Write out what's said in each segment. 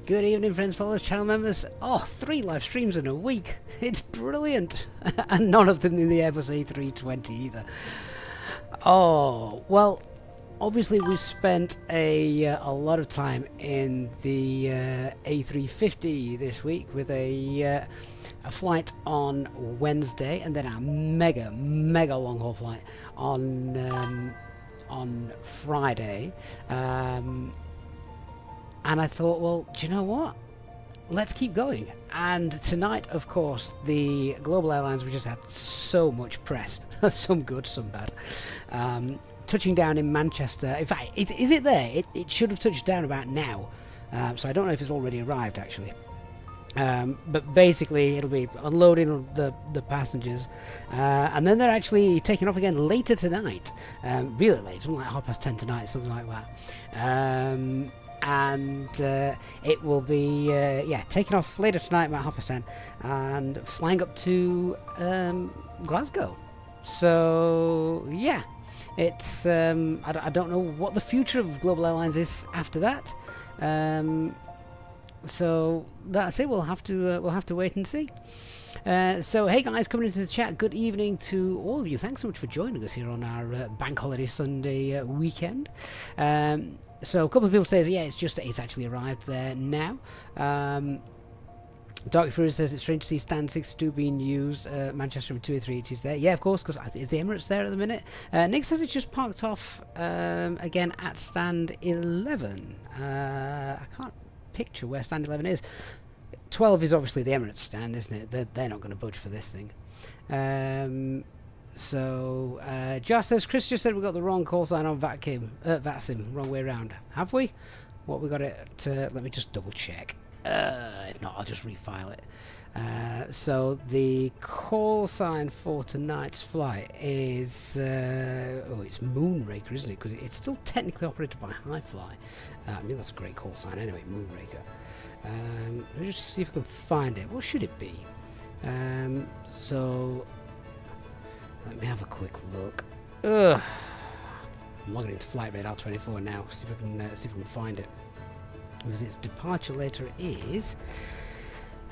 Good evening, friends, followers, channel members. Oh, 3 live streams in a week. It's brilliant. And none of them in the Airbus A320 either. Oh, well, obviously we spent a lot of time in the A350 this week with a flight on Wednesday, and then a mega long haul flight on Friday. And I thought, well, do you know what? Let's keep going. And tonight, of course, the Global Airlines, we just had so much press. Some good, some bad. Touching down in Manchester. In fact, is it there? It should have touched down about now. So I don't know if it's already arrived, actually. But basically, it'll be unloading the passengers. And then they're actually taking off again later tonight. Really late, something like 10:30 tonight, something like that. And it will be taking off later tonight about 10:30 and flying up to Glasgow. So yeah, it's I don't know what the future of Global Airlines is after that. So that's it. We'll have to wait and see. So hey guys, coming into the chat, good evening to all of you. Thanks so much for joining us here on our bank holiday Sunday weekend. So a couple of people say, yeah, it's actually arrived there now. Dark Fury says it's strange to see stand 62 being used. Manchester with 2 A380s there. Yeah, of course, because is the Emirates there at the minute? Nick says it's just parked off again at stand 11. I can't picture where stand 11 is. 12 is obviously the Emirates stand, isn't it? They're not going to budge for this thing. So Josh says, Chris just said we got the wrong call sign on VATSIM, wrong way around. Have we? What we got it? Let me just double check. If not, I'll just refile it. So the call sign for tonight's flight is it's Moonraker, isn't it? Because it's still technically operated by Hi-Fly. I mean, that's a great call sign anyway, Moonraker. Let me just see if I can find it. What should it be? So let me have a quick look. I'm logging into Flight Radar 24 now. See if I can find it. Because its departure later is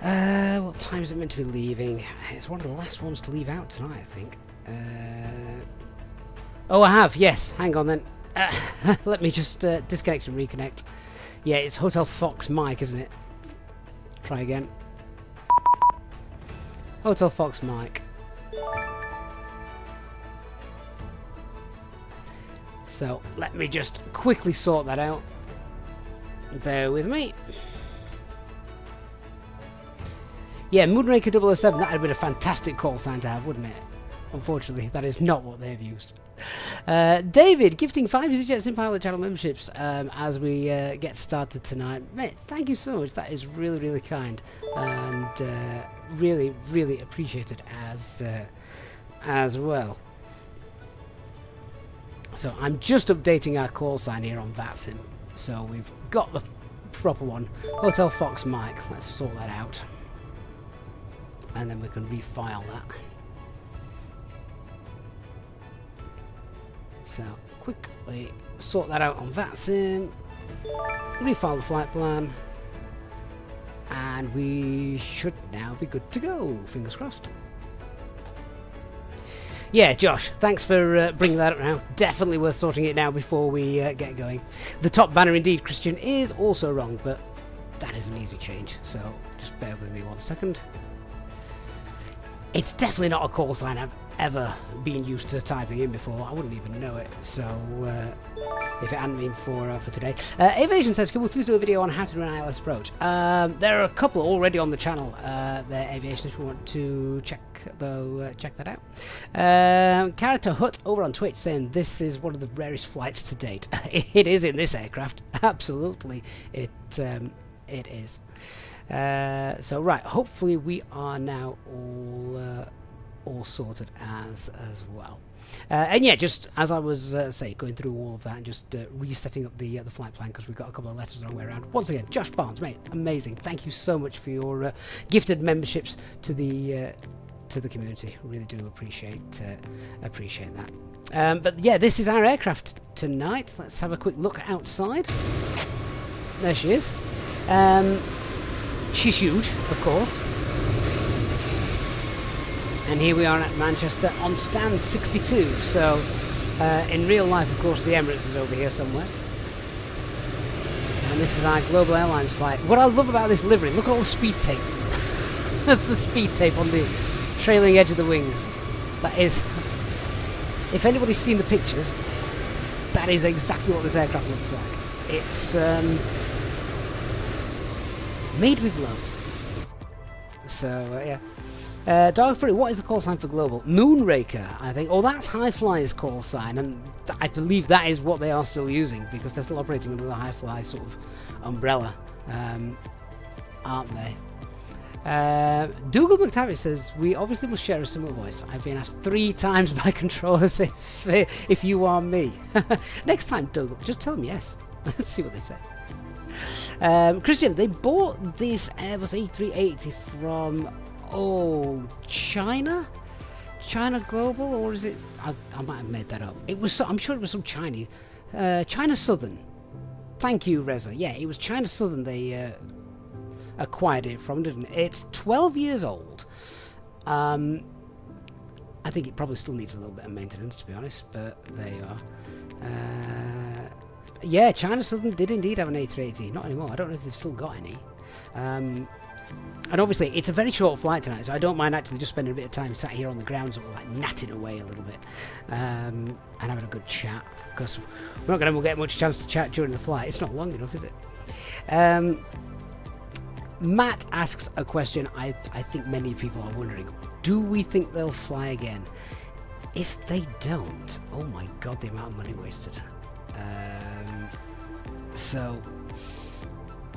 what time is it meant to be leaving? It's one of the last ones to leave out tonight, I think. Oh, I have. Yes. Hang on then. Let me just disconnect and reconnect. Yeah, it's Hotel Fox Mike, isn't it? Try again. Hotel Fox Mike. So let me just quickly sort that out. Bear with me. Yeah, Moonraker 007, that would have been a fantastic call sign to have, wouldn't it? Unfortunately, that is not what they've used. David, gifting 5 EasyJet Sim Pilot channel memberships as we get started tonight. Mate, thank you so much. That is really, really kind. And really, really appreciated as well. So I'm just updating our call sign here on VATSIM. So we've got the proper one. Hotel Fox Mike. Let's sort that out. And then we can refile that. So quickly sort that out on VATSIM. Refile the flight plan. And we should now be good to go. Fingers crossed. Yeah, Josh, thanks for bringing that up now. Definitely worth sorting it now before we get going. The top banner indeed, Christian, is also wrong, but that is an easy change, so just bear with me 1 second. It's definitely not a call sign I've ever been used to typing in before. I wouldn't even know it, so if it hadn't been for today. Aviation says, can we please do a video on how to do an ILS approach? There are a couple already on the channel there, Aviation, if you want to check that out. Character Hut over on Twitch saying this is one of the rarest flights to date. It is in this aircraft, absolutely. It is. So right, hopefully we are now all sorted as well. And yeah, just as I was going through all of that and just resetting up the flight plan because we've got a couple of letters the wrong way around. Once again, Josh Barnes, mate, amazing. Thank you so much for your gifted memberships to the community. Really do appreciate that. But yeah, this is our aircraft tonight. Let's have a quick look outside. There she is. She's huge, of course. And here we are at Manchester on stand 62. So in real life, of course, the Emirates is over here somewhere. And this is our Global Airlines flight. What I love about this livery, look at all the speed tape. The speed tape on the trailing edge of the wings. That is, if anybody's seen the pictures, that is exactly what this aircraft looks like. It's made with love. So, yeah. Dark Ferry, what is the call sign for Global? Moonraker, I think. Oh, that's High Fly's call sign, and I believe that is what they are still using, because they're still operating under the High Fly sort of umbrella, aren't they? Dougal McTavish says, we obviously must share a similar voice. I've been asked 3 times by controllers if you are me. Next time, Dougal, just tell them yes. Let's see what they say. Christian, they bought this Airbus A380 from... China? China Global, or is it? I might have made that up. It was. I'm sure it was some Chinese. China Southern. Thank you, Reza. Yeah, it was China Southern. They acquired it from, didn't it? It's 12 years old. I think it probably still needs a little bit of maintenance, to be honest. But there you are. Yeah, China Southern did indeed have an A380. Not anymore. I don't know if they've still got any. And obviously, it's a very short flight tonight, so I don't mind actually just spending a bit of time sat here on the ground, sort of like natting away a little bit, and having a good chat, because we're not going to get much chance to chat during the flight. It's not long enough, is it? Matt asks a question I think many people are wondering. Do we think they'll fly again? If they don't, oh my god, the amount of money wasted. So,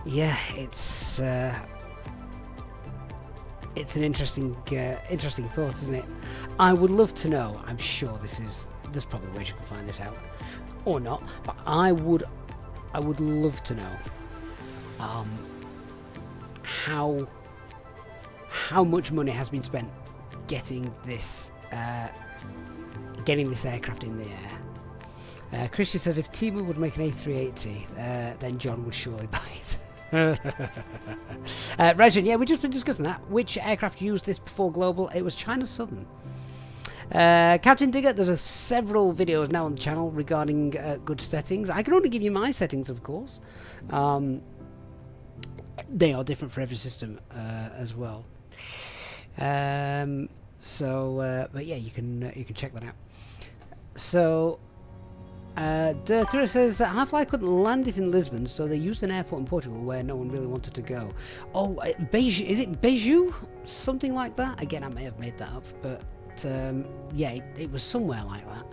yeah, it's an interesting thought, isn't it? I would love to know. I'm sure there's probably ways you can find this out, or not. But I would love to know how much money has been spent getting this aircraft in the air. Christian says if Timu would make an A380, then John would surely buy it. Rajan, yeah, we've just been discussing that. Which aircraft used this before Global? It was China Southern. Captain Digger, there's several videos now on the channel regarding good settings. I can only give you my settings, of course. They are different for every system as well. But yeah, you can check that out. So. Dirk says Half-Life couldn't land it in Lisbon, so they used an airport in Portugal where no one really wanted to go. Oh, Beiju, is it Beiju? Something like that? Again, I may have made that up, but yeah, it was somewhere like that.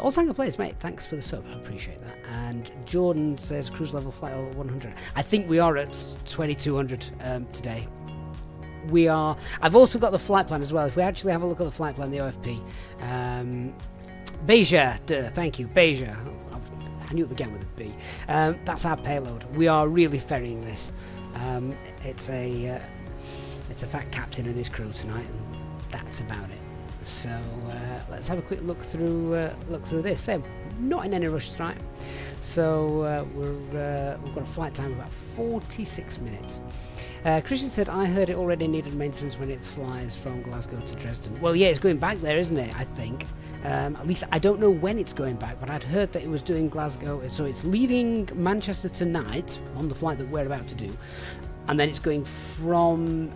All Tango Players, mate, thanks for the sub, I appreciate that. And Jordan says cruise level flight over 100. I think we are at 2200 today. We are. I've also got the flight plan as well. If we actually have a look at the flight plan, the OFP. Beja, thank you, Beja. I knew it began with a B. That's our payload. We are really ferrying this. It's a fat captain and his crew tonight, and that's about it. So let's have a quick look through this. So, not in any rush tonight. So we've got a flight time of about 46 minutes. Christian said, I heard it already needed maintenance when it flies from Glasgow to Dresden. Well, yeah, it's going back there, isn't it? I think. At least I don't know when it's going back, but I'd heard that it was doing Glasgow. So it's leaving Manchester tonight on the flight that we're about to do. And then it's going from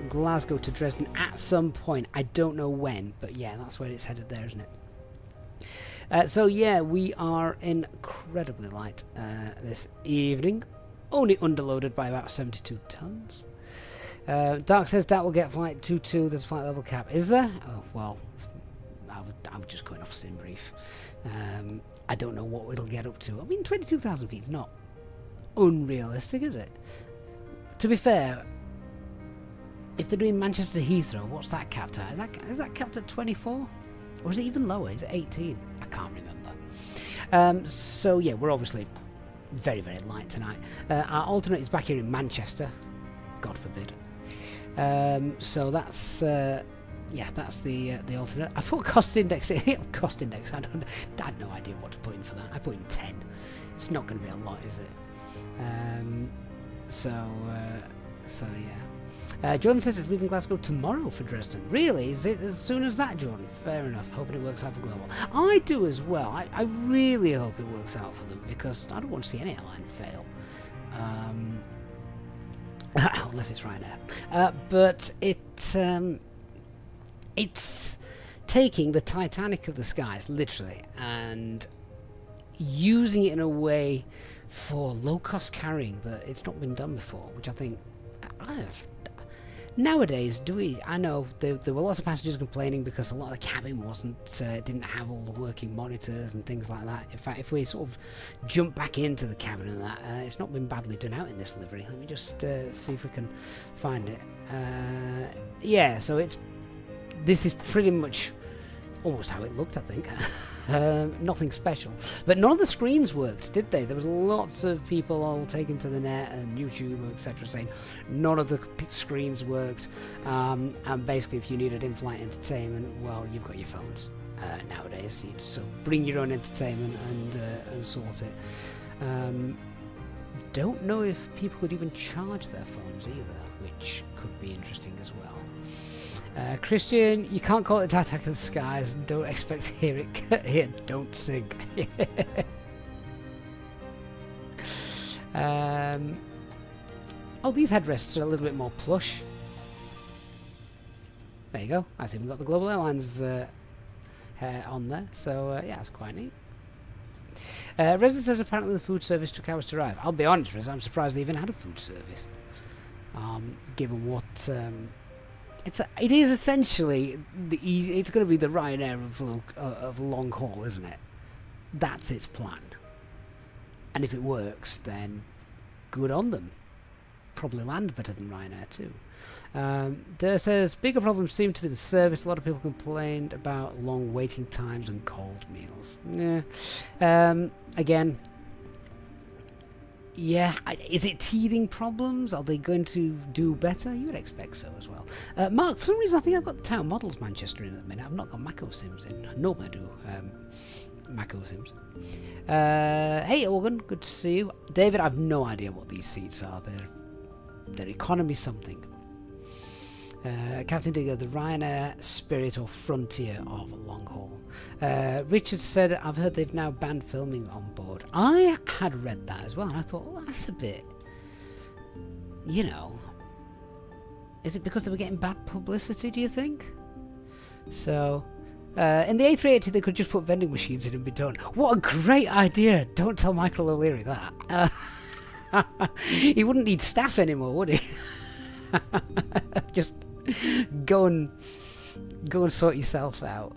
Glasgow to Dresden at some point. I don't know when, but yeah, that's where it's headed there, isn't it? So yeah, we are incredibly light this evening. Only underloaded by about 72 tons. Dark says that will get flight 22. There's a flight level cap. Is there? Oh, well, I'm just going off sim brief. I don't know what it'll get up to. I mean, 22,000 feet is not unrealistic, is it? To be fair, if they're doing Manchester Heathrow, what's that capped at? Is that capped at 24? Or is it even lower? Is it 18? I can't remember. So yeah, we're obviously very, very light tonight. Our alternate is back here in Manchester. God forbid. So that's yeah, that's the alternate. I thought cost index. Cost index. I had no idea what to put in for that. I put in 10. It's not going to be a lot, is it? So yeah. Jordan says it's leaving Glasgow tomorrow for Dresden. Really? Is it as soon as that, Jordan? Fair enough. Hoping it works out for Global. I do as well. I really hope it works out for them, because I don't want to see any airline fail. Unless it's Ryanair. But it's taking the Titanic of the skies, literally, and using it in a way for low-cost carrying that it's not been done before, which I think... Nowadays, I know there were lots of passengers complaining because a lot of the cabin didn't have all the working monitors and things like that. In fact, if we sort of jump back into the cabin and that, it's not been badly done out in this livery. Let me just see if we can find it. Yeah, so this is pretty much almost how it looked, I think. Nothing special, but none of the screens worked, did they? There was lots of people all taken to the net and YouTube, etc., saying none of the screens worked. And basically, if you needed in-flight entertainment, well, you've got your phones nowadays. So bring your own entertainment and sort it. Don't know if people could even charge their phones either, which could be interesting as well. Christian, you can't call it Titanic of the Skies. Don't expect to hear it. Here, don't sink. Oh, these headrests are a little bit more plush. There you go. I've even got the Global Airlines hair on there. So, yeah, that's quite neat. Reza says apparently the food service took hours to arrive. I'll be honest, Reza, I'm surprised they even had a food service. Given what... it is essentially it's going to be the Ryanair of long haul, isn't it? That's its plan. And if it works, then good on them. Probably land better than Ryanair too. There says bigger problems seem to be the service. A lot of people complained about long waiting times and cold meals. Yeah. Again. Yeah, is it teething problems? Are they going to do better? You would expect so as well. Mark, for some reason I think I've got Town Models Manchester in at the minute. I've not got Mako Sims in. Normally I do Mako Sims. Hey Organ, good to see you. David, I've no idea what these seats are. They're economy something. Captain Digger, the Ryanair, Spirit or Frontier of long haul. Richard said, I've heard they've now banned filming on board. I had read that as well, and I thought, well, that's a bit, you know, is it because they were getting bad publicity, do you think? So, in the A380 they could just put vending machines in and be done. What a great idea! Don't tell Michael O'Leary that. He wouldn't need staff anymore, would he? Just go and sort yourself out.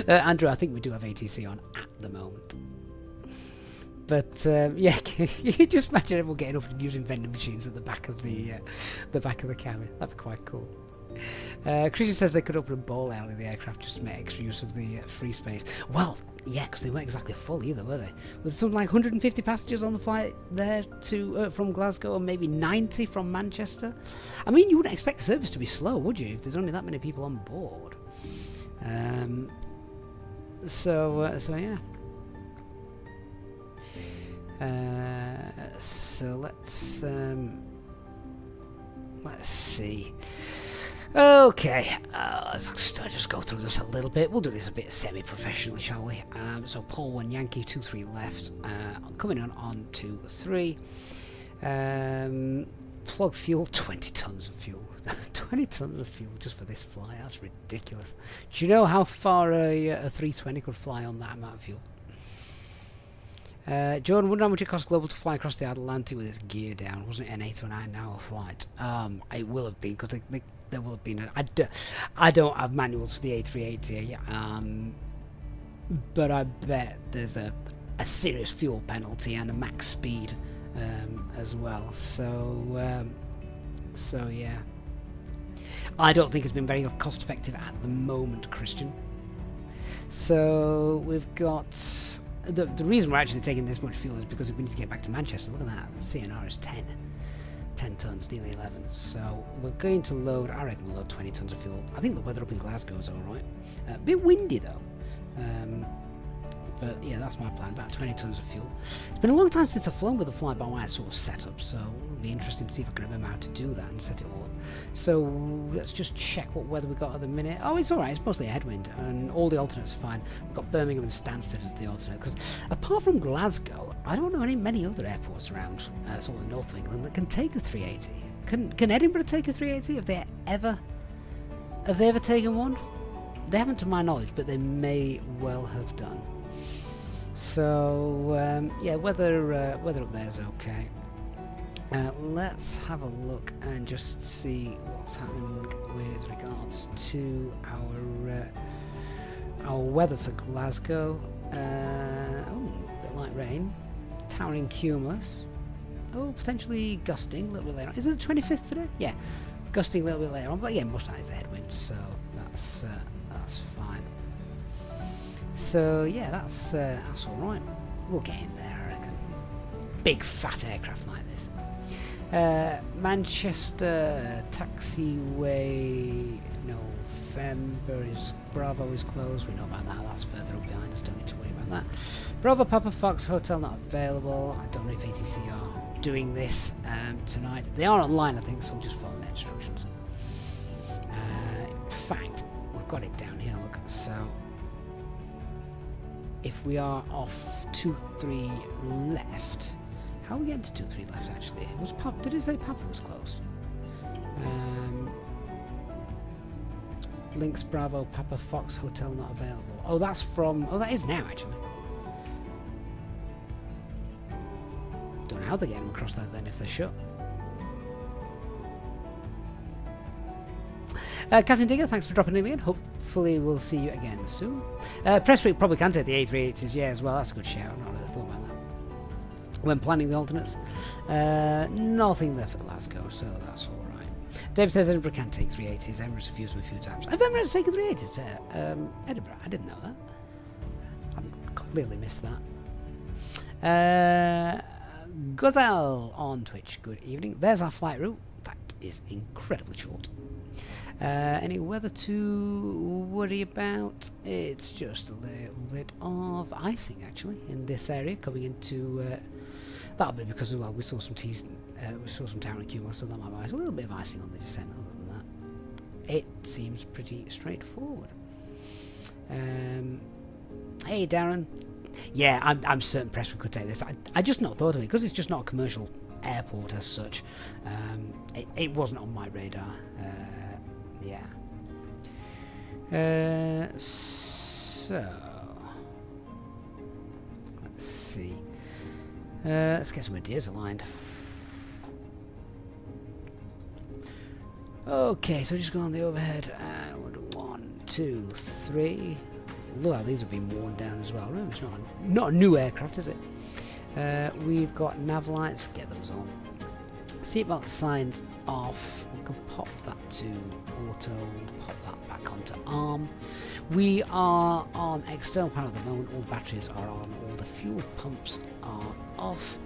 Andrew, I think we do have ATC on at the moment. But yeah, you can just imagine everyone getting up and using vending machines at the back of the cabin. That'd be quite cool. Christian says they could open a bowl alley in the aircraft just to make extra use of the free space. Well, yeah, because they weren't exactly full either, were they? With something like 150 passengers on the flight there to from Glasgow, and maybe 90 from Manchester. I mean, you wouldn't expect the service to be slow, would you? If there's only that many people on board. So yeah. So let's see. Okay, let's just go through this a little bit. We'll do this a bit semi-professionally, shall we? So Paul 1 Yankee 23 left, coming on to 3. Plug fuel, 20 tons of fuel. 20 tons of fuel just for this fly, that's ridiculous. Do you know how far a 320 could fly on that amount of fuel? Jordan, wonder how much it cost Global to fly across the Atlantic with its gear down. Wasn't it an 8 or 9 hour flight? It will have been, because there will have been I don't have manuals for the A380, but I bet there's a serious fuel penalty and a max speed as well. So yeah, I don't think it's been very cost effective at the moment, Christian. So we've got the reason we're actually taking this much fuel is because we need to get back to Manchester. Look at that, the CNR is 10 tons, nearly 11. So we're going to load, I reckon we'll load 20 tons of fuel. I think the weather up in Glasgow is alright. A bit windy though. But yeah, that's my plan, about 20 tons of fuel. It's been a long time since I've flown with a fly-by-wire sort of setup, so it'll be interesting to see if I can remember how to do that and set it all up. So let's just check what weather we got at the minute. Oh, it's alright, it's mostly a headwind, and all the alternates are fine. We've got Birmingham and Stansted as the alternate, because apart from Glasgow, I don't know many other airports around sort of the north of England that can take a 380. Can Edinburgh take a 380? Have they ever taken one? They haven't to my knowledge, but they may well have done. So yeah, weather up there is okay. Let's have a look and just see what's happening with regards to our weather for Glasgow. Oh, a bit light rain, towering cumulus. Oh, potentially gusting a little bit later on. Is it the 25th today? Yeah, gusting a little bit later on. But yeah, most of that is a headwind, so that's fine. So yeah, that's all right. We'll get in there, I reckon. Big fat aircraft like this. Manchester taxiway November is Bravo is closed. We know about that. That's further up behind us. Don't need to worry about that. Bravo Papa Fox Hotel not available. I don't know if ATC are doing this tonight. They are online, I think, so we'll just follow their instructions. In fact, we've got it down here. Look, so if we are off 23 left. How are we getting to 23 left, actually? Did it say Papa was closed? Links Bravo Papa Fox Hotel not available. Oh, that's from... Oh, that is now, actually. Don't know how they're getting them across there, then, if they're shut. Captain Digger, thanks for dropping in again. Hopefully we'll see you again soon. Presswick probably can take the A380s, yeah, as well. That's a good shout. I've not really thought about that when planning the alternates. Nothing there for Glasgow, so that's all right. David says Edinburgh can take 380s. Emirates have used them a few times. Have Emirates taken 380s to Edinburgh? I didn't know that. I've clearly missed that. Gazelle on Twitch, good evening. There's our flight route. That is incredibly short. Any weather to worry about? It's just a little bit of icing, actually, in this area coming into... that'll be because, well, we saw some towering cumulus, so that might be a little bit of icing on the descent. Other than that, it seems pretty straightforward. Hey, Darren. Yeah, I'm certain Presswood could take this. I just not thought of it because it's just not a commercial airport as such. It wasn't on my radar. Yeah. So let's see. Let's get some ideas aligned. Okay, so just go on the overhead. We'll do 1, 2, 3. Look how these have been worn down as well. Remember, it's not a new aircraft, is it? We've got nav lights. Get those on. Seatbelt signs off. We can pop that to auto. Pop that back onto arm. We are on external power at the moment. All the batteries are on. All the fuel pumps are off.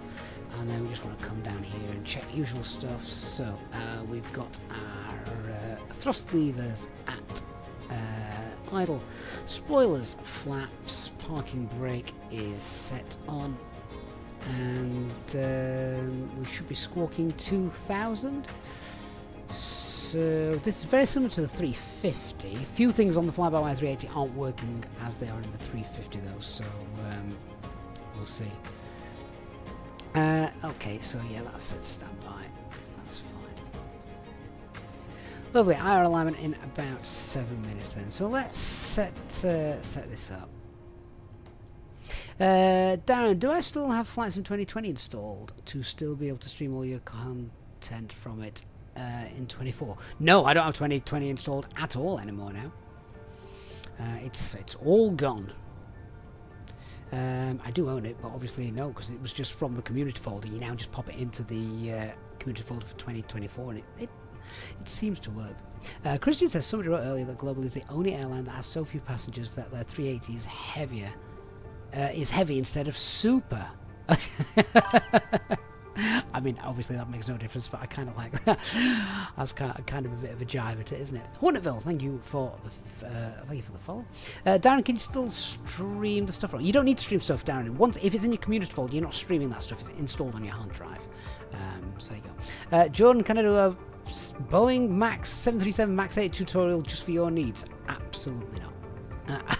And then we just want to come down here and check usual stuff. So we've got our thrust levers at idle. Spoilers, flaps, parking brake is set on. And we should be squawking 2,000. So this is very similar to the 350. A few things on the FlyByWire 380 aren't working as they are in the 350 though, so we'll see. Okay, so yeah, that's it, standby. That's fine. Lovely, IR alignment in about 7 minutes then. So let's set this up. Darren, do I still have FlightSim 2020 installed to still be able to stream all your content from it in 24? No, I don't have 2020 installed at all anymore now. It's all gone. I do own it, but obviously no, because it was just from the community folder. You now just pop it into the community folder for 2024, and it seems to work. Christian says somebody wrote earlier that Global is the only airline that has so few passengers that their 380 is heavier. Is heavy instead of super. I mean, obviously that makes no difference, but I kind of like that. That's kind of a bit of a jibe at it, isn't it? Hornetville, thank you for the follow. Darren, can you still stream the stuff? You don't need to stream stuff, Darren. Once, if it's in your community folder, you're not streaming that stuff. It's installed on your hard drive. So there you go. Jordan, can I do a Boeing Max 737 Max 8 tutorial just for your needs? Absolutely not.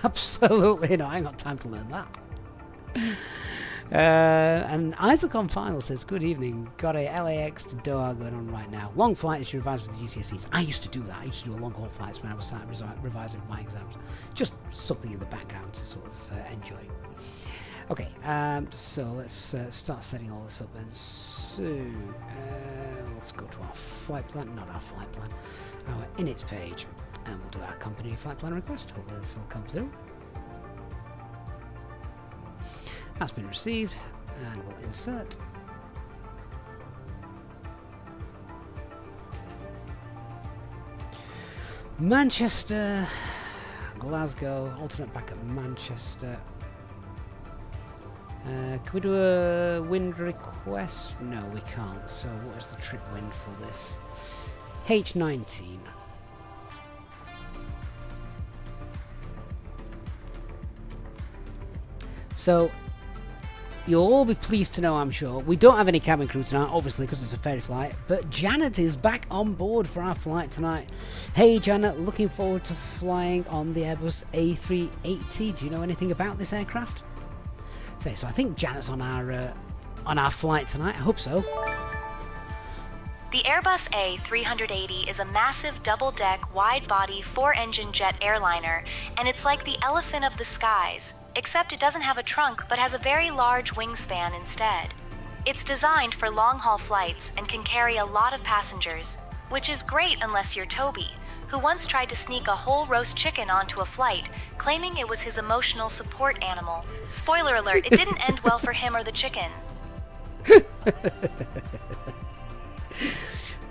Absolutely not. I ain't got time to learn that. And Isaac on Final says, good evening, got a LAX to Doha going on right now. Long flight is to revise with the GCSEs. I used to do that. I used to do a long haul flights when I was revising for my exams. Just something in the background to sort of enjoy. Okay, so let's start setting all this up then. So let's go to our flight plan, not our flight plan, our init page, and we'll do our company flight plan request. Hopefully this will come through. That's been received, and we'll insert. Manchester, Glasgow, alternate back at Manchester. Can we do a wind request? No, we can't. So what is the trip wind for this? H19. So you'll all be pleased to know, I'm sure, we don't have any cabin crew tonight, obviously, because it's a ferry flight, but Janet is back on board for our flight tonight. Hey Janet, looking forward to flying on the Airbus A380. Do you know anything about this aircraft? So I think Janet's on our flight tonight. I hope so. The Airbus A380 is a massive double-deck, wide-body, 4-engine jet airliner, and it's like the elephant of the skies, except it doesn't have a trunk but has a very large wingspan instead. It's designed for long-haul flights and can carry a lot of passengers, which is great unless you're Toby, who once tried to sneak a whole roast chicken onto a flight, claiming it was his emotional support animal. Spoiler alert, it didn't end well for him or the chicken.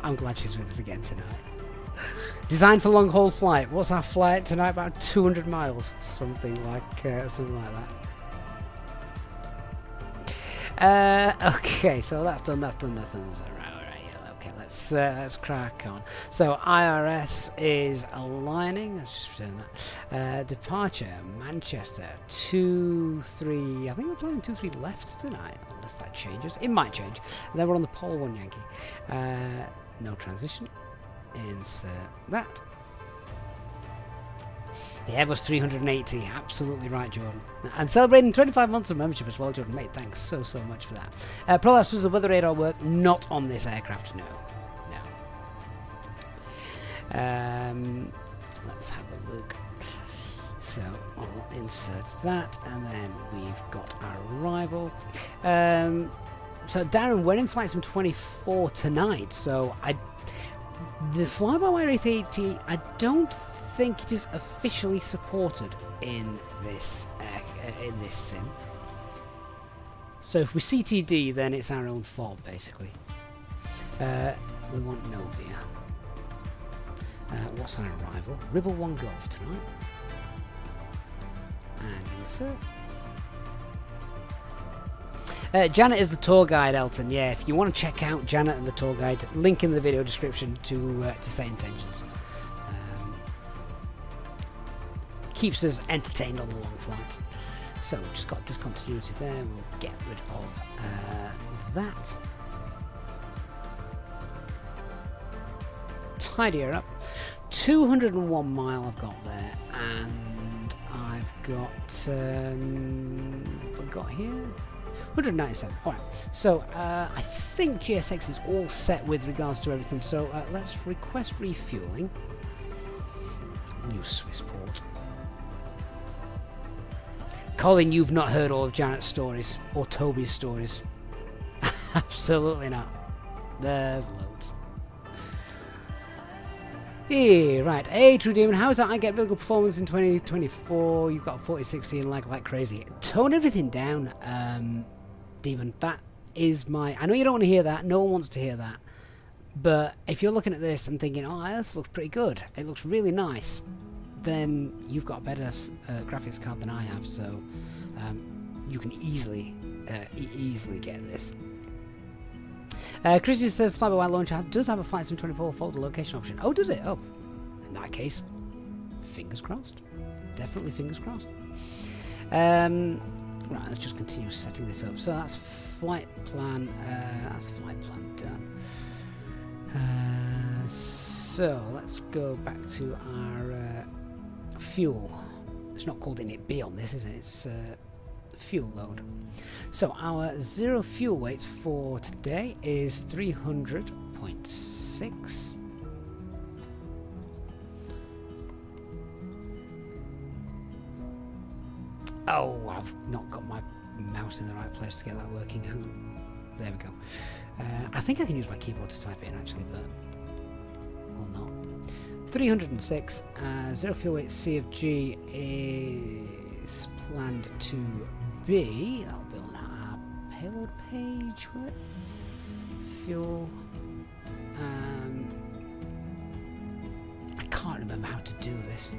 I'm glad she's with us again tonight. Designed for long haul flight. What's our flight tonight? About 200 miles, something like that. Okay, so that's done. Okay, let's crack on. So IRS is aligning. Let's just return that. Departure Manchester 2-3. I think we're planning 2-3 left tonight, unless that changes. It might change. And then we're on the Pole 1 Yankee. No transition. Insert that. The Airbus 380, absolutely right, Jordan. And celebrating 25 months of membership as well, Jordan. Mate, thanks so much for that. Prolapse does the weather radar work? Not on this aircraft, no. Let's have a look. So I'll insert that, and then we've got our arrival. So Darren, we're in flight sim 24 tonight, so the FlyByWire A380, I don't think it is officially supported in this sim. So if we CTD, then it's our own fault, basically. We want Novia. What's our arrival? Ribble 1 Golf tonight. And insert. Janet is the tour guide, Elton. Yeah, if you want to check out Janet and the tour guide, link in the video description to say intentions. Keeps us entertained on the long flights. So we've just got discontinuity there. We'll get rid of that. Tidy her up. 201 mile I've got there, and I've got what got here. 197. Alright, so I think GSX is all set with regards to everything, so let's request refueling. New Swissport. Colin, you've not heard all of Janet's stories, or Toby's stories. Absolutely not. There's loads. Yeah, right. Hey, True Demon, how is that? I get real good performance in 2024. You've got 40-60 and like crazy. Tone everything down. Demon, that is my... I know you don't want to hear that. No one wants to hear that. But if you're looking at this and thinking, oh, this looks pretty good, it looks really nice, then you've got a better graphics card than I have, so you can easily get this. Christy says FlyByWire launcher does have a Flight Sim 24 folder location option. Oh, does it? Oh, in that case, fingers crossed. Definitely fingers crossed. Right, let's just continue setting this up. So that's flight plan. That's flight plan done. So let's go back to our fuel. It's not called init B on this, is it? It's fuel load. So our zero fuel weight for today is 300.6. Oh, I've not got my mouse in the right place to get that working. Hang on. There we go. I think I can use my keyboard to type it in actually, but will not. 306. Zero fuel weight CFG is planned to be. That'll be on our payload page, will it? Fuel. I can't remember how to do this.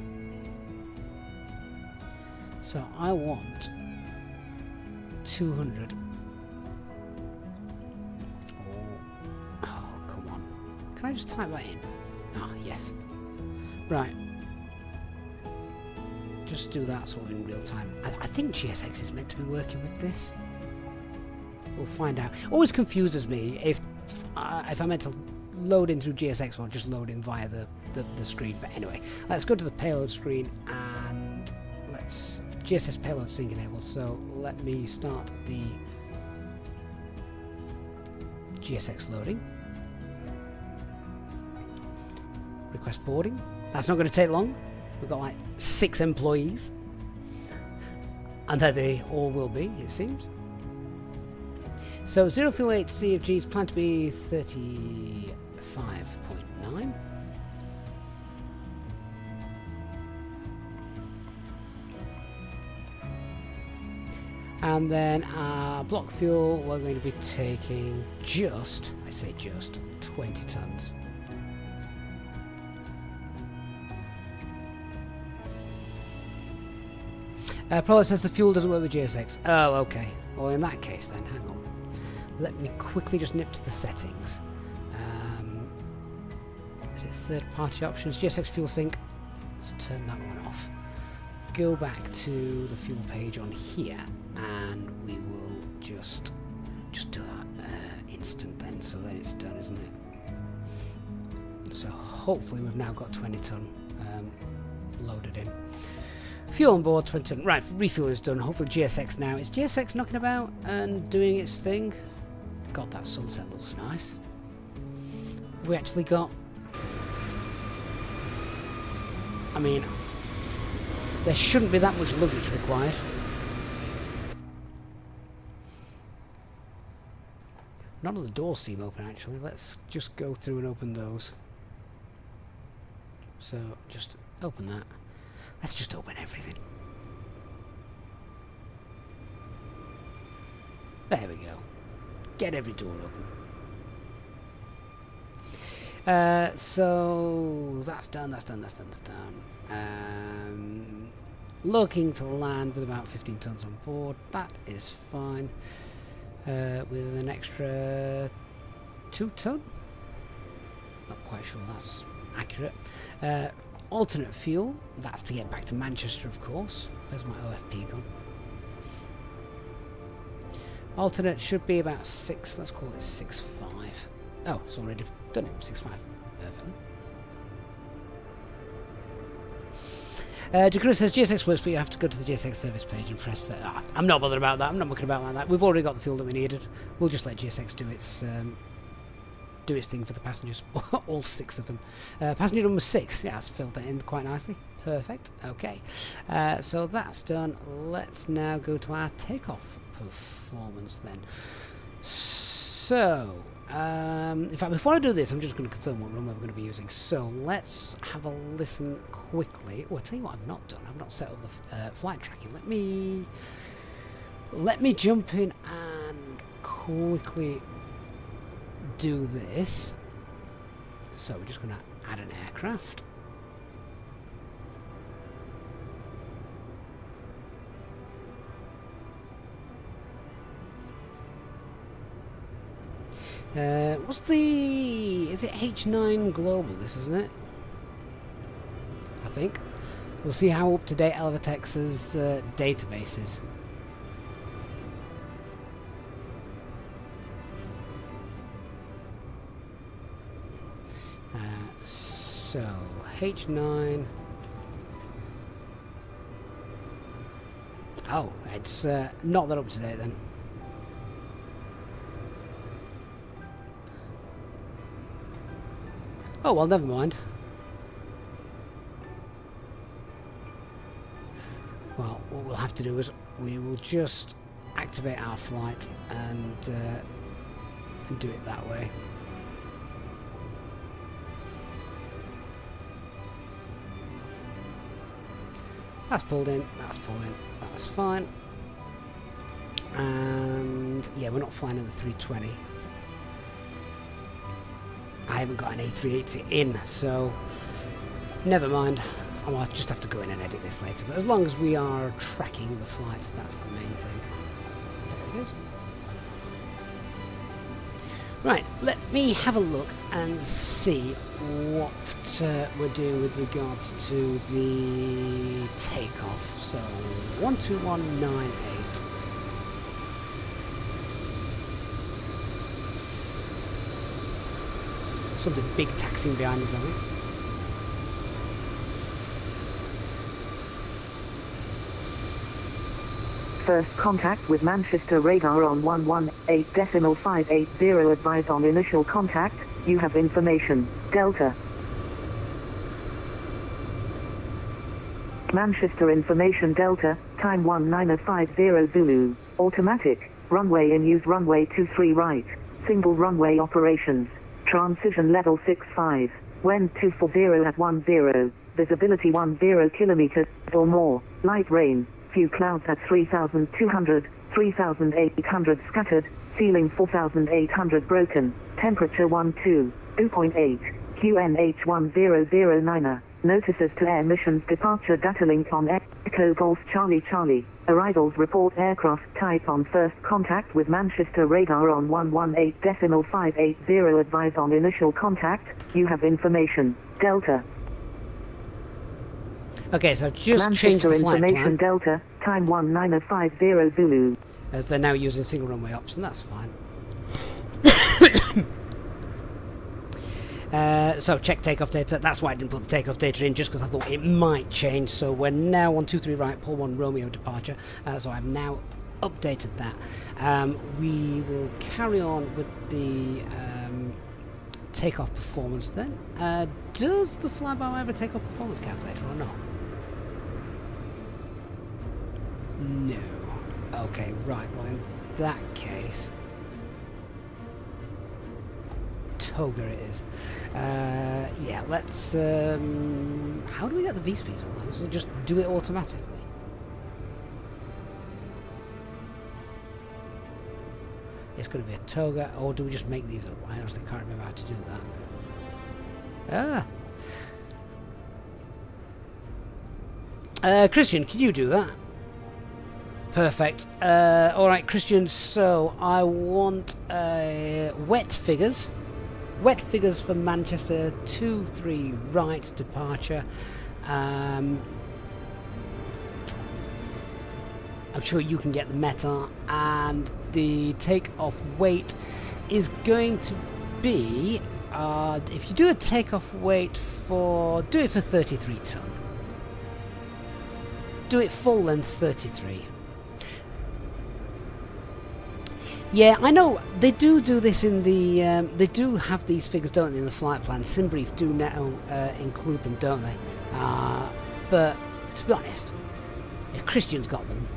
So I want 200. Oh, come on. Can I just type that in? Ah, yes. Right. Just do that sort of in real time. I think GSX is meant to be working with this. We'll find out. Always confuses me if I meant to load in through GSX or just load in via the screen. But anyway, let's go to the payload screen and let's GSS payload sync enabled. So let me start the GSX loading. Request boarding. That's not going to take long. We've got like 6 employees, and there they all will be, it seems. So 0 fuel 8 CFG is planned to be 35.9. And then our block fuel, we're going to be taking just, I say just, 20 tons. Probably says the fuel doesn't work with GSX. Oh, okay. Well, in that case then, hang on. Let me quickly just nip to the settings. Is it third-party options? GSX fuel sync. Let's turn that one off. Go back to the fuel page on here, and we will just do that instant then, so then it's done, isn't it? So hopefully we've now got 20 ton loaded in. Fuel on board, 20 ton. Right, refuel is done. Hopefully GSX now. Is GSX knocking about and doing its thing? God, that sunset looks nice. We actually got... I mean, there shouldn't be that much luggage required. None of the doors seem open actually. Let's just go through and open those. So just open that. Let's just open everything. There we go. Get every door open. So that's done, that's done. Looking to land with about 15 tons on board. That is fine. With an extra 2 ton. Not quite sure that's accurate. Alternate fuel. That's to get back to Manchester, of course. Where's my OFP gone? Alternate should be about 6. Let's call it 6.5. Oh, it's already done it. 6.5. Perfectly. Jakura says GSX works, but you have to go to the GSX service page and press that. I'm not bothered about that. I'm not mucking about like that. We've already got the fuel that we needed. We'll just let GSX do its thing for the passengers. All 6 of them. Passenger number 6. Yeah, it's filled that in quite nicely. Perfect. Okay. So that's done. Let's now go to our takeoff performance then. So, in fact, before I do this, I'm just going to confirm what runway we're going to be using. So let's have a listen quickly. Oh, I'll tell you what I've not done. I've not set up the flight tracking. Let me jump in and quickly do this. So we're just going to add an aircraft. What's the... Is it H9 Global, this, isn't it? I think. We'll see how up-to-date Elevatex's database is. So, H9... Oh, it's not that up-to-date then. Oh, well, never mind. Well, what we'll have to do is we will just activate our flight and do it that way. That's pulled in, that's pulled in, that's fine. And yeah, we're not flying in the 320. I haven't got an A380 in, so never mind. I'll just have to go in and edit this later. But as long as we are tracking the flight, that's the main thing. There it is. Right, let me have a look and see what we're doing with regards to the takeoff. So 12198. Something big taxiing behind us, I think. First contact with Manchester radar on 118.580. Advise on initial contact. You have information. Delta. Manchester information Delta. Time 1950 Zulu. Automatic. Runway in use. Runway 23 right. Single runway operations. Transition level 65. Wind 240 at 10. Visibility 10 kilometers or more. Light rain. Few clouds at 3,200, 3,800 scattered. Ceiling 4,800 broken. Temperature 2.8. QNH 1009. Notices to air missions departure data link on Echo Golf Charlie Charlie. Arrivals report aircraft type on first contact with Manchester radar on 118.580. Advise on initial contact. You have information. Delta. Okay, so I've just changed the flight plan. Delta, time 1950 Zulu. As they're now using single runway option, that's fine. So check takeoff data. That's why I didn't put the takeoff data in, just because I thought it might change. So we're now 123 right, pull 1 Romeo departure. So I've now updated that. We will carry on with the takeoff performance then. Does the FlyByWire have a takeoff performance calculator or not? No. Okay, right. Well, in that case, Toga it is. Yeah, let's... how do we get the V-speeds on that? Does it just do it automatically? It's going to be a Toga, or do we just make these up? I honestly can't remember how to do that. Christian, can you do that? Perfect. Alright, Christian, so I want wet figures. Wet figures for Manchester 23 right departure. I'm sure you can get the meta, and the takeoff weight is going to be, if you do a takeoff weight for, do it for 33 ton. Do it full length 33. Yeah, I know they do this in the. They do have these figures, don't they, in the flight plan? Simbrief do now include them, don't they? But to be honest, if Christian's got them,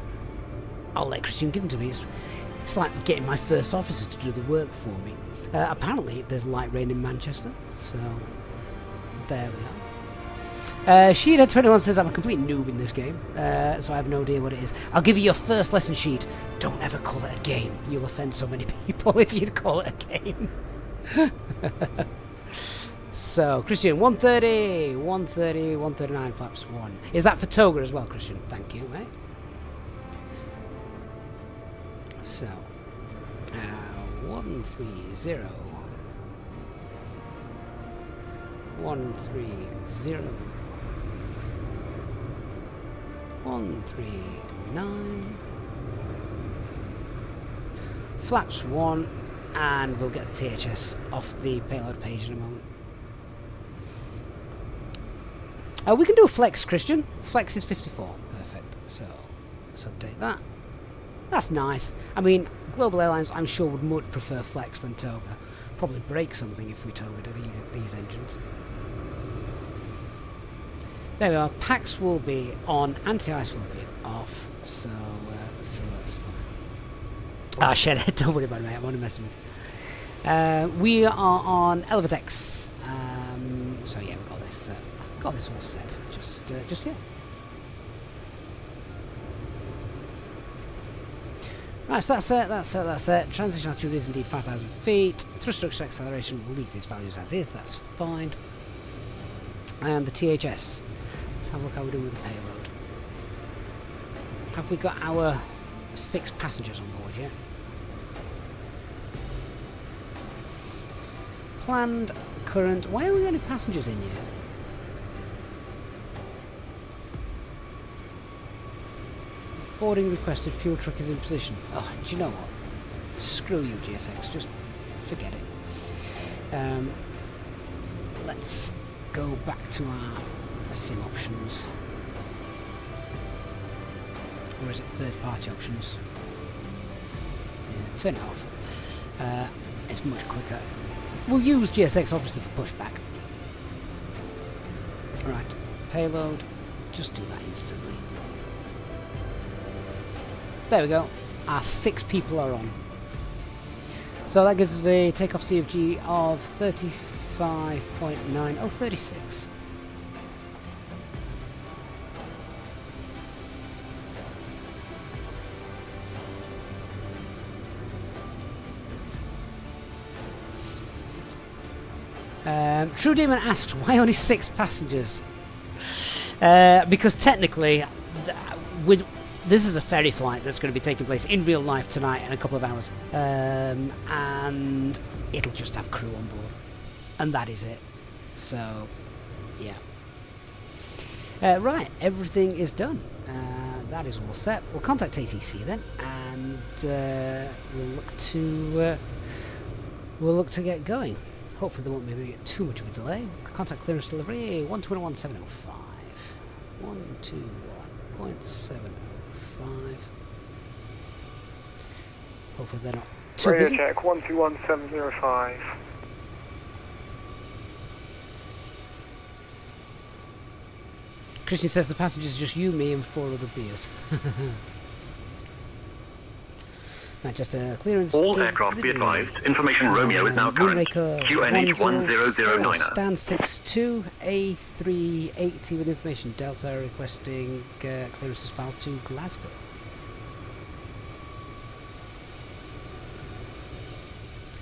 I'll let Christian give them to me. It's like getting my first officer to do the work for me. Apparently, there's light rain in Manchester, so there we are. Sheeda21 says I'm a complete noob in this game, so I have no idea what it is. I'll give you your first lesson sheet. Don't ever call it a game. You'll offend so many people if you call it a game. So, Christian, 130, 130, 139 flaps 1. Is that for Toga as well, Christian? Thank you, mate. So, 130. 130. 139. Flaps 1, and we'll get the THS off the payload page in a moment. We can do a flex, Christian. Flex is 54. Perfect. So let's update that. That's nice. I mean, Global Airlines, I'm sure, would much prefer flex than toga. Probably break something if we toga these engines. There we are. Pax will be on, anti-ice will be off, so that's fine. Ah, shit, don't worry about it, mate. I'm only messing with you. We are on Elevatex. So yeah, we've got this all set just here. Right, so that's it. Transition altitude is indeed 5,000 feet. Thrust reduction acceleration will leave these values as is. That's fine. And the THS. Let's have a look how we're doing with the payload. Have we got our 6 passengers on board yet? Planned, current. Why are we getting passengers in here? Boarding requested. Fuel truck is in position. Oh, do you know what? Screw you, GSX. Just forget it. Let's go back to our sim options. Or is it third-party options? Yeah, turn it off. It's much quicker. We'll use GSX obviously for pushback. Right, payload. Just do that instantly. There we go. Our 6 people are on. So that gives us a takeoff CFG of 35.9. Oh, 36. True Demon asked, why only 6 passengers? Because technically, this is a ferry flight that's going to be taking place in real life tonight in a couple of hours. And it'll just have crew on board. And that is it. So, yeah. Right, everything is done. That is all set. We'll contact ATC then, and we'll look to get going. Hopefully there won't be too much of a delay. Contact clearance delivery 121.705. 121.705. Hopefully they're not too Radio busy. check 121.705. Christian says the passengers just you, me, and 4 other beers. Manchester clearance. All aircraft be advised. Information Romeo is now current. QNH 1009. Stand 62 A380 with information Delta requesting clearances filed to Glasgow.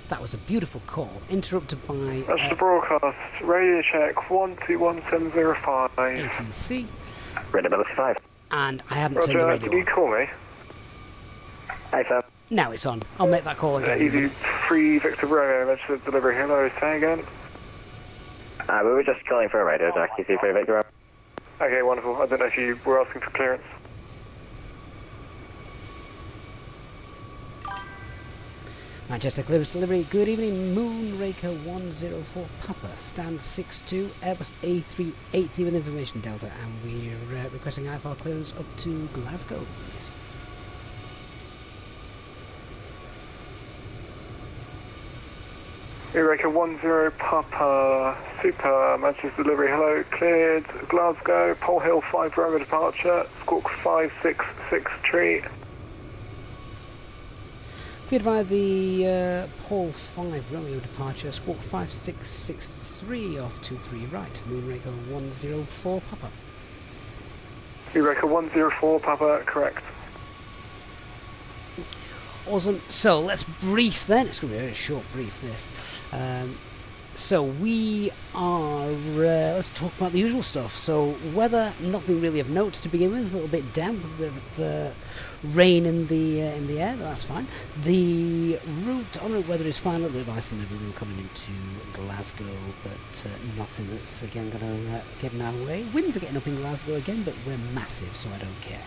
That was a beautiful call, interrupted by That's the broadcast. Radio check 121.705. ATC. Readability 5. And I haven't turned the Roger, radio did you on. call me? Hey, sir. Now it's on. I'll make that call again. Easy 3 Victor Romeo, registered delivery. Hello, say again. We were just calling for a radio jack. Easy 3 Victor. Okay, wonderful. I don't know if you were asking for clearance. Manchester clearance delivery. Good evening, Moonraker 104 Papa. Stand 62 Airbus A380 with information Delta, and we're requesting IFR clearance up to Glasgow, please. Eureka 10 Papa Super Manchester delivery. Hello, cleared Glasgow, Pole Hill 5 Romeo departure, squawk 566 tree. Cleared via the Pole 5 Romeo departure, squawk 5663 off 23 right, Moonraker 104 Papa. Eureka 104 Papa, correct. Awesome. So let's brief then. It's going to be a very short brief, this. So we are, let's talk about the usual stuff. So weather, nothing really of note to begin with, a little bit damp, a bit of rain in the air, but that's fine. The route, en route weather is fine, a little bit of ice and maybe we're coming into Glasgow, but nothing that's again going to get in our way. Winds are getting up in Glasgow again, but we're massive, so I don't care.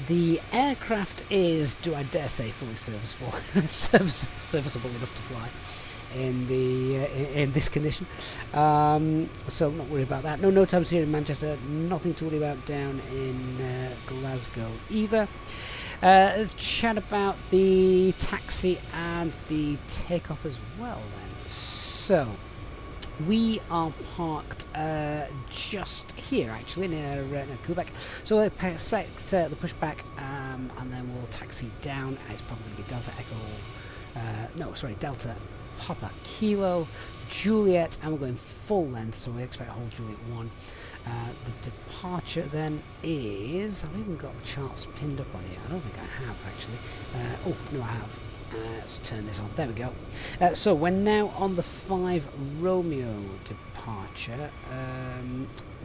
The aircraft is, do I dare say, fully serviceable, serviceable enough to fly in this condition, so I'm not worried about that. No times here in Manchester, nothing to worry about down in Glasgow either. Let's chat about the taxi and the takeoff as well then. So we are parked just here actually near Quebec, so I expect the pushback, and then we'll taxi down. It's probably going to be Delta Echo, Delta Papa Kilo Juliet, and we're going full length, so we expect a whole Juliet 1. The departure then is, I've even got the charts pinned up on here. I don't think I have actually. Oh no, I have. Let's turn this on. There we go. So we're now on the 5 Romeo departure,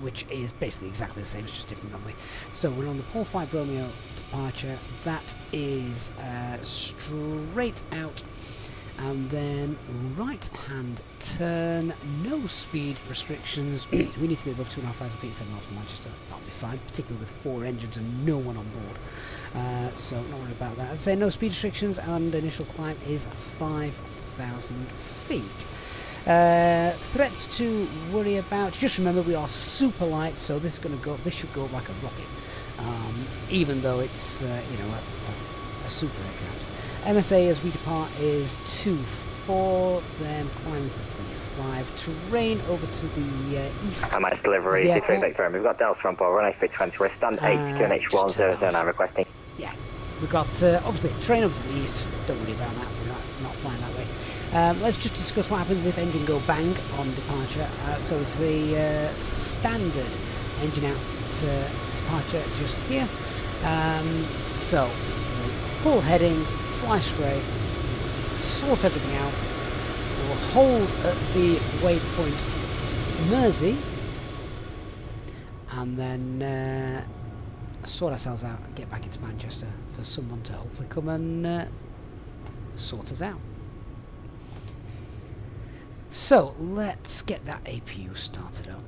which is basically exactly the same, it's just different runway. So we're on the Paul 5 Romeo departure. That is straight out, and then right hand turn, no speed restrictions. We need to be above 2,500 feet, 7 miles from Manchester. That'll be fine, particularly with 4 engines and no one on board. So not worried about that. As I say, no speed restrictions, and initial climb is 5,000 feet. Threats to worry about, just remember we are super light, so this is going to go, this should go like a rocket, even though it's a super aircraft. MSA as we depart is 2-4, then climbing to 3-5. Terrain over to the east. MS delivery, Detroit Victor. We've got Delta from Paul, run 820, we're stand 8, QNH 109 requesting. Yeah, we've got obviously terrain over to the east, don't worry about that, we're not flying that way. Let's just discuss what happens if engine go bang on departure. So it's the standard engine out departure just here. So full heading, fly straight, sort everything out. We'll hold at the waypoint Mersey, and then sort ourselves out and get back into Manchester for someone to hopefully come and sort us out. So let's get that APU started up.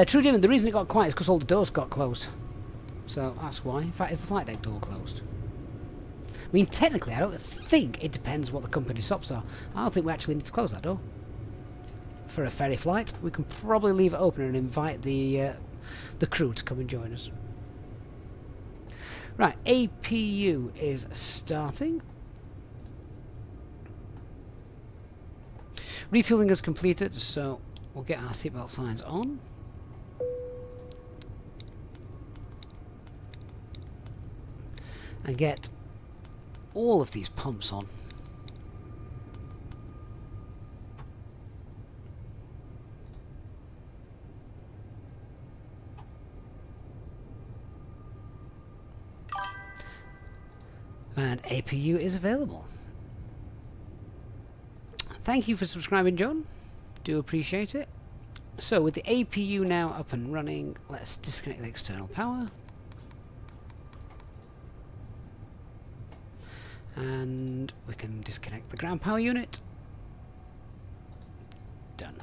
True Demon, the reason it got quiet is because all the doors got closed. So that's why. In fact, is the flight deck door closed? I mean, technically, I don't think it depends what the company stops are. I don't think we actually need to close that door. For a ferry flight, we can probably leave it open and invite the crew to come and join us. Right, APU is starting. Refueling is completed, so we'll get our seatbelt signs on. And get all of these pumps on. And APU is available. Thank you for subscribing, John. Do appreciate it. So with the APU now up and running, let's disconnect the external power. And we can disconnect the ground power unit. Done.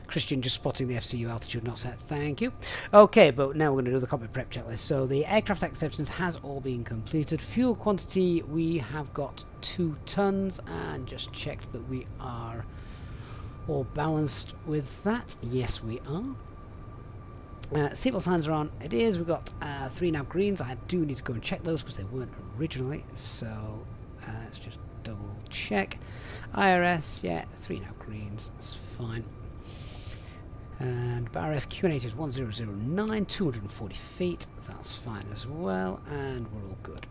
Christian just spotting the FCU altitude not set. Thank you. Okay, but now we're going to do the cockpit prep checklist. So the aircraft acceptance has all been completed. Fuel quantity, we have got 2 tons, and just checked that we are all balanced with that. Yes, we are. Seatbelt signs are on. It is. We've got 3 nav greens. I do need to go and check those because they weren't originally. So let's just double check. IRS, yeah, 3 nav greens. That's fine. And RF QNH is 1009, 240 feet. That's fine as well, and we're all good.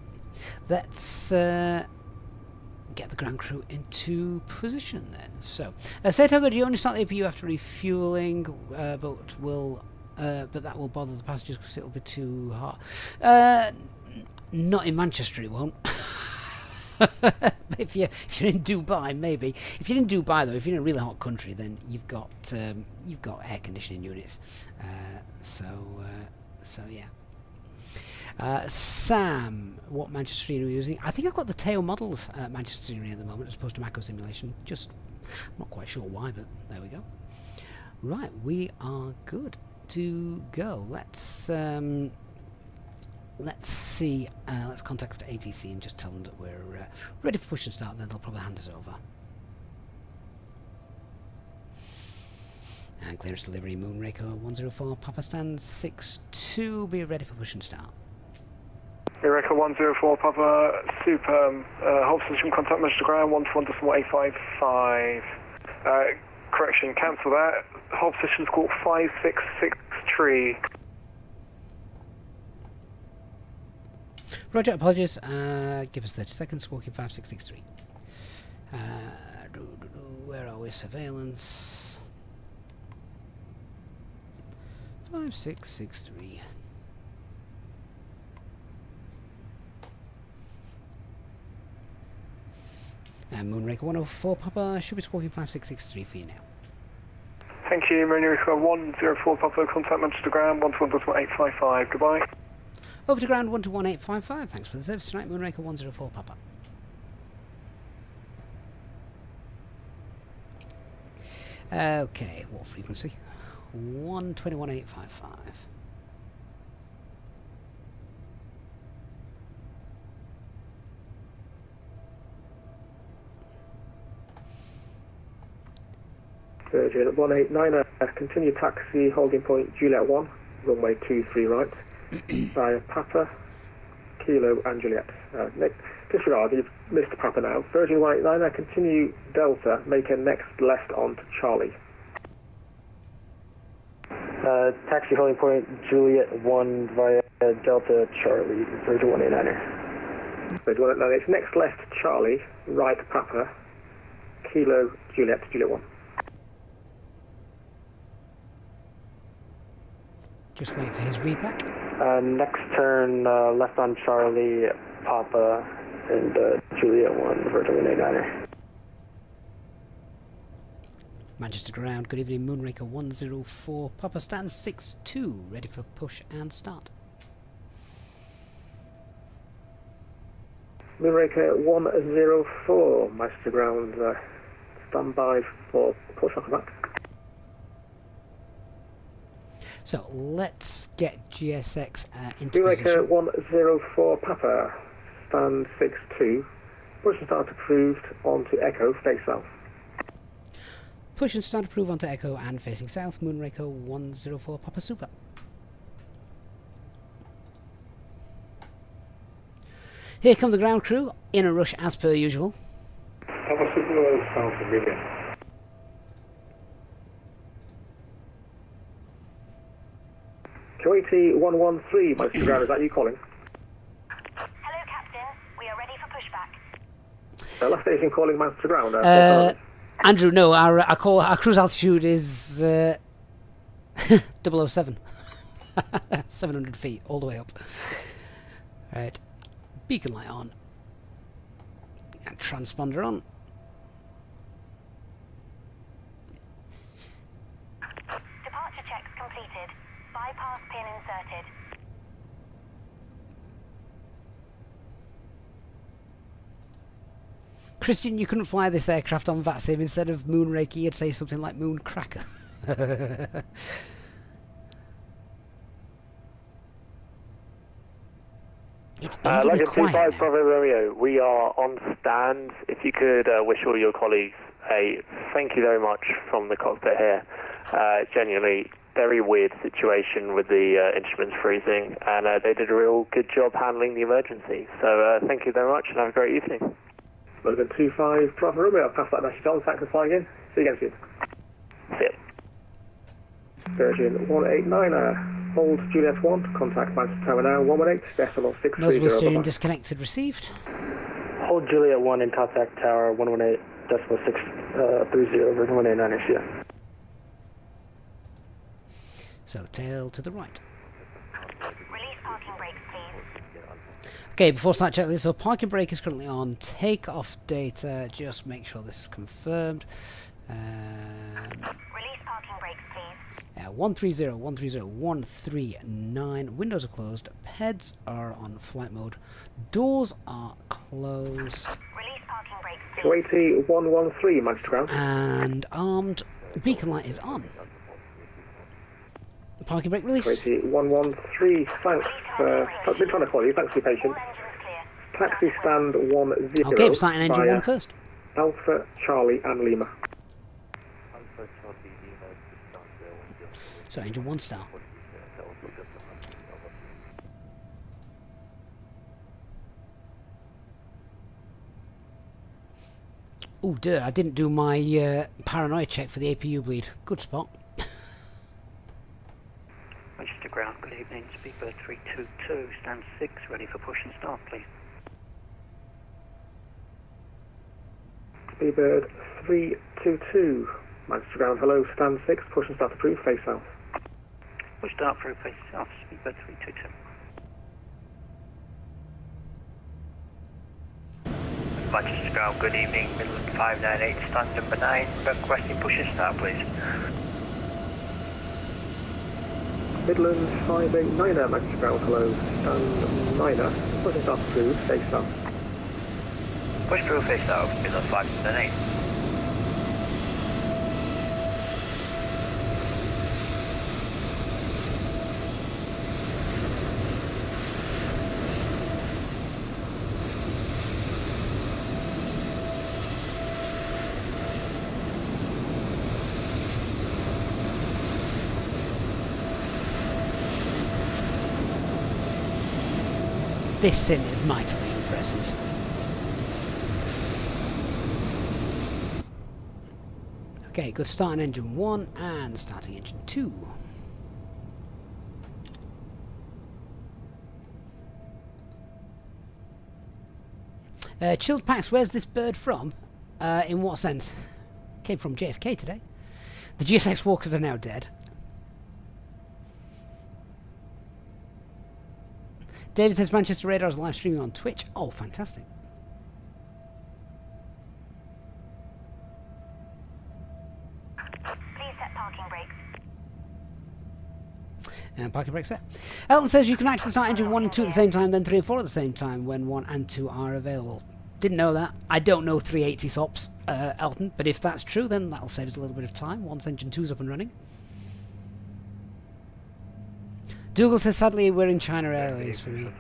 Let's get the ground crew into position then. So, say Togo, do you only start the APU after refueling, but that will bother the passengers because it'll be too hot. Not in Manchester, it won't. if you're in Dubai, maybe. If you're in Dubai, though, if you're in a really hot country, then you've got air conditioning units. So yeah. Sam, what Manchester scenery are you using? I think I've got the tail models Manchester scenery at the moment, as opposed to macro simulation. Just I'm not quite sure why, but there we go. Right, we are good to go. Let's see. Let's contact ATC and just tell them that we're ready for push and start. Then they'll probably hand us over. And clearance delivery, Moonraker 104, Papa Stand 62. Be ready for push and start. Moonraker 104, Papa Super. Hold position, contact measure to ground 121.855. Correction, cancel that. Hold position, squawk 5663. Roger, apologies. Give us 30 seconds, squawking 5663. Where are we? Surveillance. 5663. And Moonraker 104, Papa, should be squawking 5663 for you now. Thank you, Moonraker 104, Papa, contact measure to ground 121.855. Goodbye. Over to ground 121.855. Thanks for the service tonight, Moonraker 104, Papa. Okay, what frequency? 121.855. Virgin 189, continue taxi holding point Juliet 1, runway 23 right, via Papa, Kilo and Juliet. Nick, disregard, you've missed Papa now. Virgin 189, continue Delta, make a next left on to Charlie. Taxi holding point Juliet 1 via Delta Charlie, Virgin 189er. Virgin 189, it's next left Charlie, right Papa, Kilo Juliet, Juliet 1. Just wait for his readback. Next turn left on Charlie, Papa, and Juliet 1, Virgin 189er. Manchester ground, good evening, Moonraker 104, Papa Stand 62, ready for push and start. Moonraker 104, Manchester ground, stand by for push off the back. So let's get GSX into position. Moonraker 104, Papa, stand 62, push and start approved onto Echo, stay south. Push and start approved onto Echo and facing south, Moonraker 104, Papa Super. Here come the ground crew, in a rush as per usual. Papa Super, south of Million. QAT 113, Manchester ground, is that you calling? Hello, Captain. We are ready for pushback. Last station calling Manchester ground. Andrew, no, our cruise altitude is 007. 700 feet, all the way up. Right, beacon light on. And transponder on. Departure checks completed. Bypass pin inserted. Christian, you couldn't fly this aircraft on VATSIM. Instead of Moonraker, you'd say something like Mooncracker. It's Like a quiet 25 now. Bravo Romeo, we are on stand. If you could wish all your colleagues a thank you very much from the cockpit here. Genuinely very weird situation with the instruments freezing, and they did a real good job handling the emergency. So thank you very much and have a great evening. Logan 25 Bravo Romeo, I'll pass that message on, thanks for flying in. See you again soon. See ya. Virgin 189, hold Juliet 1, contact Manchester Tower now, 118.630. Nozzle steering disconnected, received. Hold Juliet 1 in contact tower 118.630, Virgin 189er, see ya. So tail to the right. Release parking brakes, please. Okay, before I start checking this, so parking brake is currently on. Takeoff data, just make sure this is confirmed. Release parking brakes, please. 130, 130, 139. Windows are closed. PEDs are on flight mode. Doors are closed. Release parking brakes, please. 280 113, managed to ground. And armed. Beacon light is on. Parking brake release. 280 113, thanks. I've been trying to call you, thanks for your patience. All engines clear. Taxi stand 10. Okay, starting engine via 1 first. Alpha, Charlie and Lima. So engine 1 start. Oh dear, I didn't do my paranoia check for the APU bleed. Good spot. Manchester ground, good evening. Speedbird 322, stand 6, ready for push and start, please. Speedbird 322, Manchester ground, hello, stand 6, push and start approved, face south. Push start through, face south, Speedbird 322. Manchester ground, good evening. Midland 598, stand number 9, requesting push and start, please. Midland 589, Manchester ground, hello, stand 9, push and start approved, face south. Push through, face south, Midland 598. This sim is mightily impressive. Okay, good starting engine 1 and starting engine 2. Chilled Pax, where's this bird from? In what sense? Came from JFK today. The GSX walkers are now dead. David says Manchester Radar is live streaming on Twitch. Oh, fantastic. Please set parking brakes. And parking brake set. Elton says you can actually start engine 1 and 2 at the same time, then 3 and 4 at the same time when 1 and 2 are available. Didn't know that. I don't know 380 SOPs, Elton, but if that's true, then that'll save us a little bit of time once engine 2's up and running. Dougal says, sadly, we're in China Airlines for me.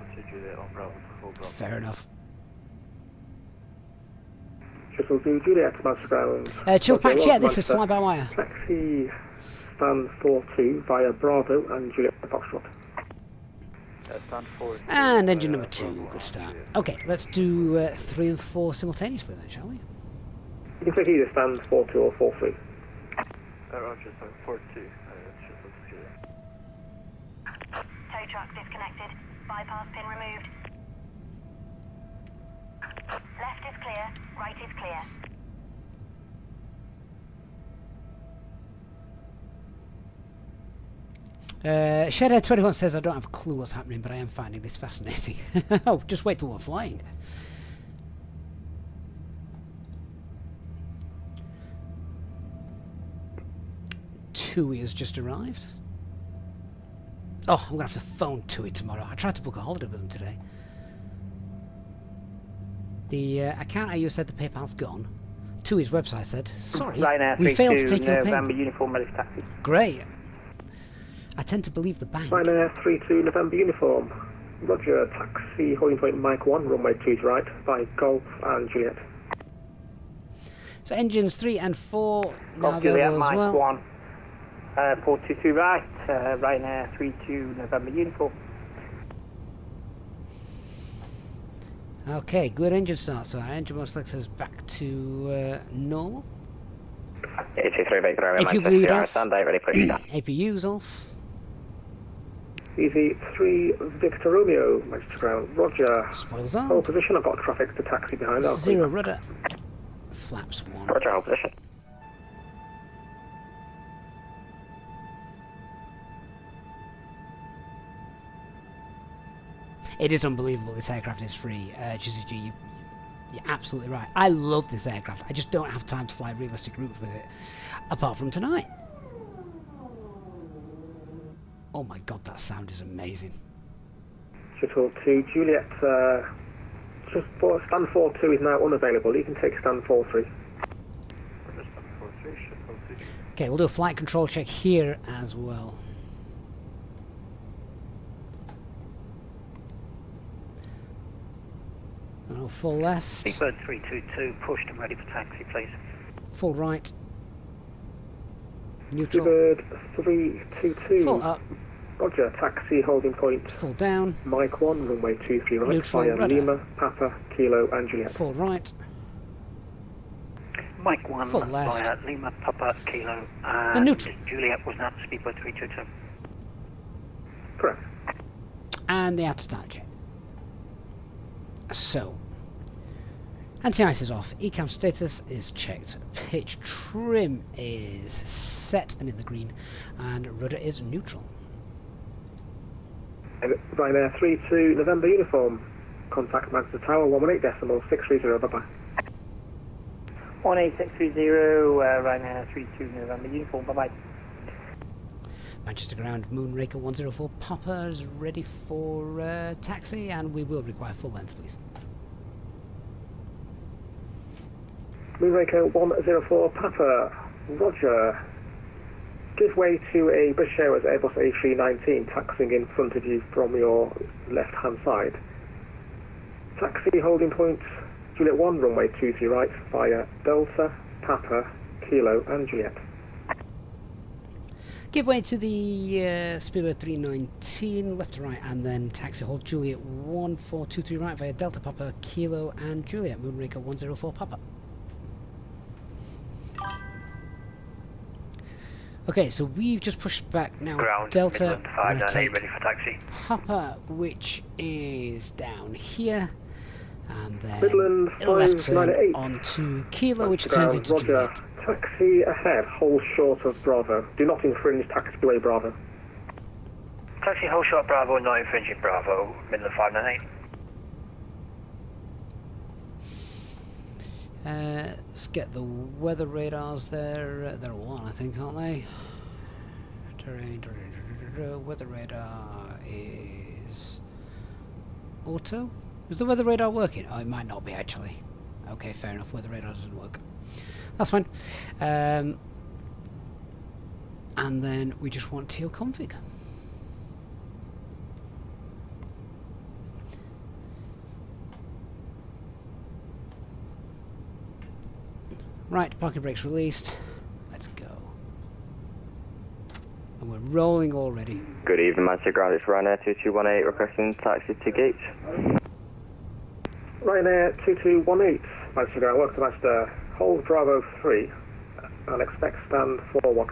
Fair enough. Triple two, Juliet, Manchester ground. Chill Okay, Pax, yeah, this is Manchester. fly-by-wire. Taxi stand 42 via Bravo and Juliet Foxtrot. And engine number 2, good start. Okay, let's do 3 and 4 simultaneously then, shall we? You can take either stand 42 or 43. Roger, stand 42. Tow truck disconnected. Bypass pin removed. Left is clear. Right is clear. Shedhead21 says, I don't have a clue what's happening, but I am finding this fascinating. Oh, just wait till we're flying. Tui has just arrived. Oh, I'm going to have to phone Tui tomorrow. I tried to book a holiday with him today. The account I used said the PayPal's gone. Tui's website said, sorry, we failed to take your payment. Uniform Medic Taxi. Great. I tend to believe the bank. Ryanair 32 November uniform. Roger, taxi holding point Mike 1, runway 2 to right by Golf and Juliet. So engines 3 and 4 now Golf Juliet, available as Mike well. 1. 422 right, Ryanair 32 November uniform. Okay, good engine start. So our engine most likely is back to normal. 83 Victor, APU Manchester, off. standby, ready push start. APU's off. Easy 3 Victor Romeo, Manchester ground. Roger. Spoilers Hold on. position, I've got traffic to taxi behind. I'll 0 rudder. Flaps 1. Roger, hold position. It is unbelievable this aircraft is free, G. You're absolutely right. I love this aircraft. I just don't have time to fly realistic routes with it, apart from tonight. Oh my god, that sound is amazing. Shuttle to Juliet, just for stand 42 is now unavailable. You can take stand 43. Okay, we'll do a flight control check here as well. Oh, full left. Bird 322, pushed and ready for taxi, please. Full right. Neutral. Bird 322. Full up. Roger, taxi holding point. Full down. Mike 1, runway 23 right. Neutral, via rudder. Lima, Papa, Kilo and Juliet. Full right. Mike 1 Full left. via Lima, Papa, Kilo And neutral. Juliet was not Speedbird 322. Correct. And the outer start check. So, anti-ice is off, ECAM status is checked, pitch trim is set and in the green, and rudder is neutral. Ryanair 32 November uniform, contact Manchester Tower 118.630, bye bye. 18630, Ryanair 32 November uniform, bye bye. Manchester ground, Moonraker 104 Papa is ready for taxi, and we will require full length, please. Moonraker 104 Papa, Roger. Give way to a British Airways Airbus A380 taxiing in front of you from your left-hand side. Taxi holding point Juliet 1, runway 23 right via Delta, Papa, Kilo and Juliet. Give way to the Speedbird 319, left to right, and then taxi hold Juliet 1423 right via Delta, Papa, Kilo and Juliet, Moonraker 104 Papa. Okay, so we've just pushed back now. Ground, Delta, Midland 598, ready for taxi. Papa, which is down here, and then Midland left turn 598 onto Kilo, which ground, turns into Roger. Juliet. Taxi ahead, hold short of Bravo. Do not infringe taxiway Bravo. Taxi hold short Bravo, not infringing Bravo, Midland 598. Let's get the weather radars there. They're all on, I think, aren't they? Terrain, weather radar is auto. Is the weather radar working? Oh, it might not be actually. Okay, fair enough. Weather radar doesn't work. That's fine. And then we just want TL config. Right, parking brakes released. Let's go. And we're rolling already. Good evening, Manchester Ground. It's Ryanair 2218 requesting taxi to gates. Ryanair 2218, Manchester Ground, welcome to Manchester. Hold Bravo 3 and expect stand 41.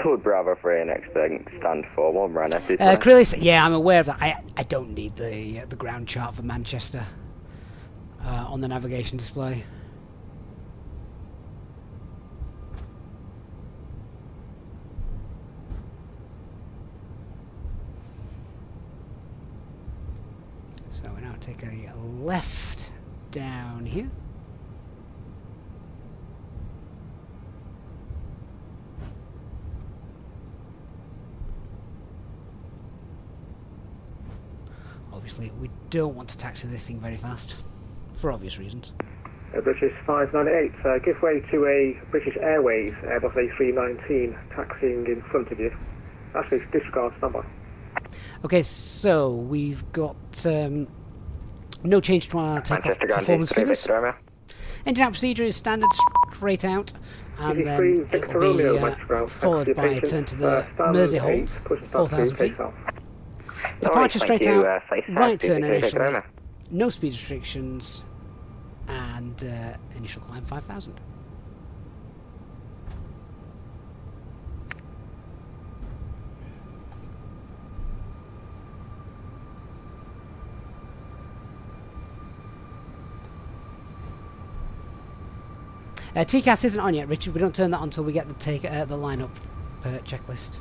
Hold Bravo 3 and expect stand 41, Ryanair 2218. Chris, yeah, I'm aware of that. I don't need the ground chart for Manchester on the navigation display. So we now take a left down here. Obviously, we don't want to taxi this thing very fast, for obvious reasons. British 598, give way to a British Airways Airbus A319 taxiing in front of you. Actually, disregard standby. Okay, so we've got no change to our takeoff performance figures. Engine out procedure is standard straight out, and then it will be followed by a turn to the Mersey hold, 4,000 feet. Departure straight out, right turn initially, no speed restrictions, and initial climb 5,000. TCAS isn't on yet, Richard. We don't turn that on until we get the lineup checklist.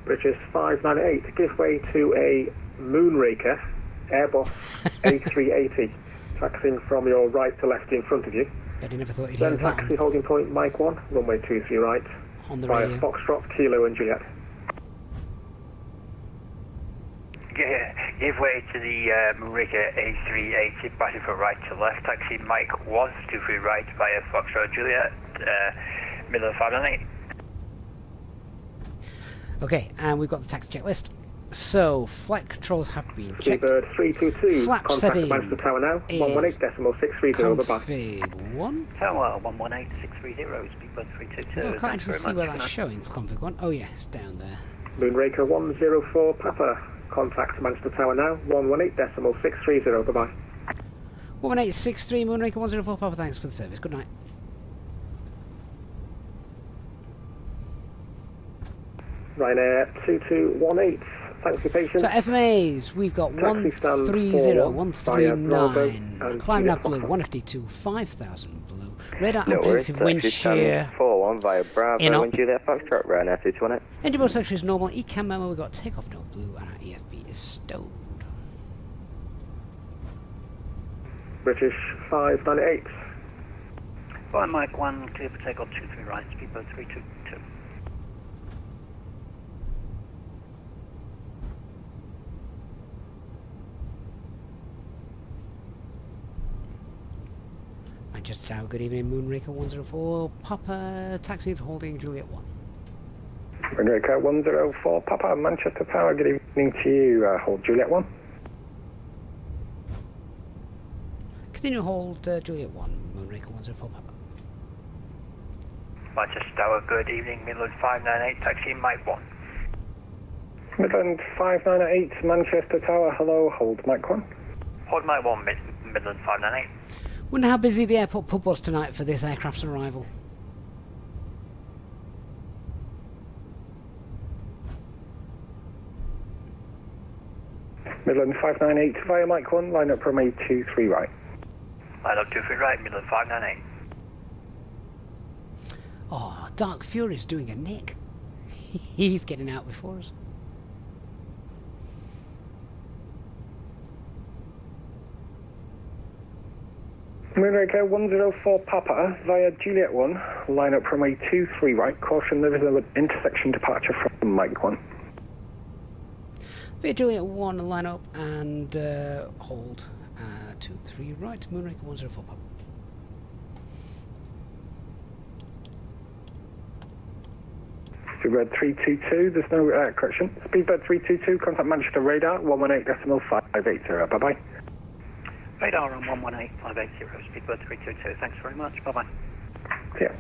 British 598, give way to a Moonraker Airbus A380, taxiing from your right to left in front of you. Bet you never thought you'd hear Then that taxi one. holding point Mike 1, runway 23 right, On the via radio. Foxtrot, Kilo and Juliet. Give way to the Moonraker A380, passing from right to left, taxi Mike 123 right via Foxtrot Juliet, middle of 598. Okay, and we've got the taxi checklist. So, flight controls have been checked. Seabird 322, Flap contact setting Manchester Tower now, is 118.630, bye-bye. Config 1. Tower 118630, Speedbird 322. Oh, I can't actually see where that's showing. Config 1. Oh, yeah, it's down there. Moonraker 104 Papa, contact Manchester Tower now, 118.630, bye-bye. 11863, Moonraker 104 Papa, thanks for the service. Good night. Ryanair 2218, thanks for your patience. So, FMAs, we've got Taxi stand 130, 41 via Bravo 139. and Climb Juliet nav blue, Foxtrot. 152, 5000 blue. Radar No and worries, predictive wind taxi stand shear. 41 via Bravo In up. and Juliet Foxtrot, Ryanair 2218. Engine mode selection is normal. ECAM memo, we've got takeoff no blue, and our EFB is stowed. British 598. Fine, Mike 1, clear for takeoff 23 right, Speedbird 322. Manchester Tower, good evening, Moonraker 104, Papa, taxis holding Juliet 1. Moonraker 104 Papa, Manchester Tower, good evening to you, hold Juliet 1. Continue hold Juliet 1, Moonraker 104 Papa. Manchester Tower, good evening, Midland 598, taxi Mike 1. Midland 598, Manchester Tower, hello, hold Mike 1. Hold Mike 1, Midland 598. Wonder how busy the airport pub was tonight for this aircraft's arrival. Midland 598 via Mike 1, line up from 823 right. Line up 23 right, Midland 598. Oh, Dark Fury's doing a nick. He's getting out before us. Moonraker 104 Papa via Juliet 1, line up from 823 right, caution there is an intersection departure from Mike 1. Via Juliet 1, line up and hold 23 right, Moonraker 104 Papa. Speedbird 322, there's no correction. Speedbird 322, contact Manchester radar 118.580, bye-bye. Radar on 118580, Speedbird 322. Thanks very much. Bye-bye. See ya.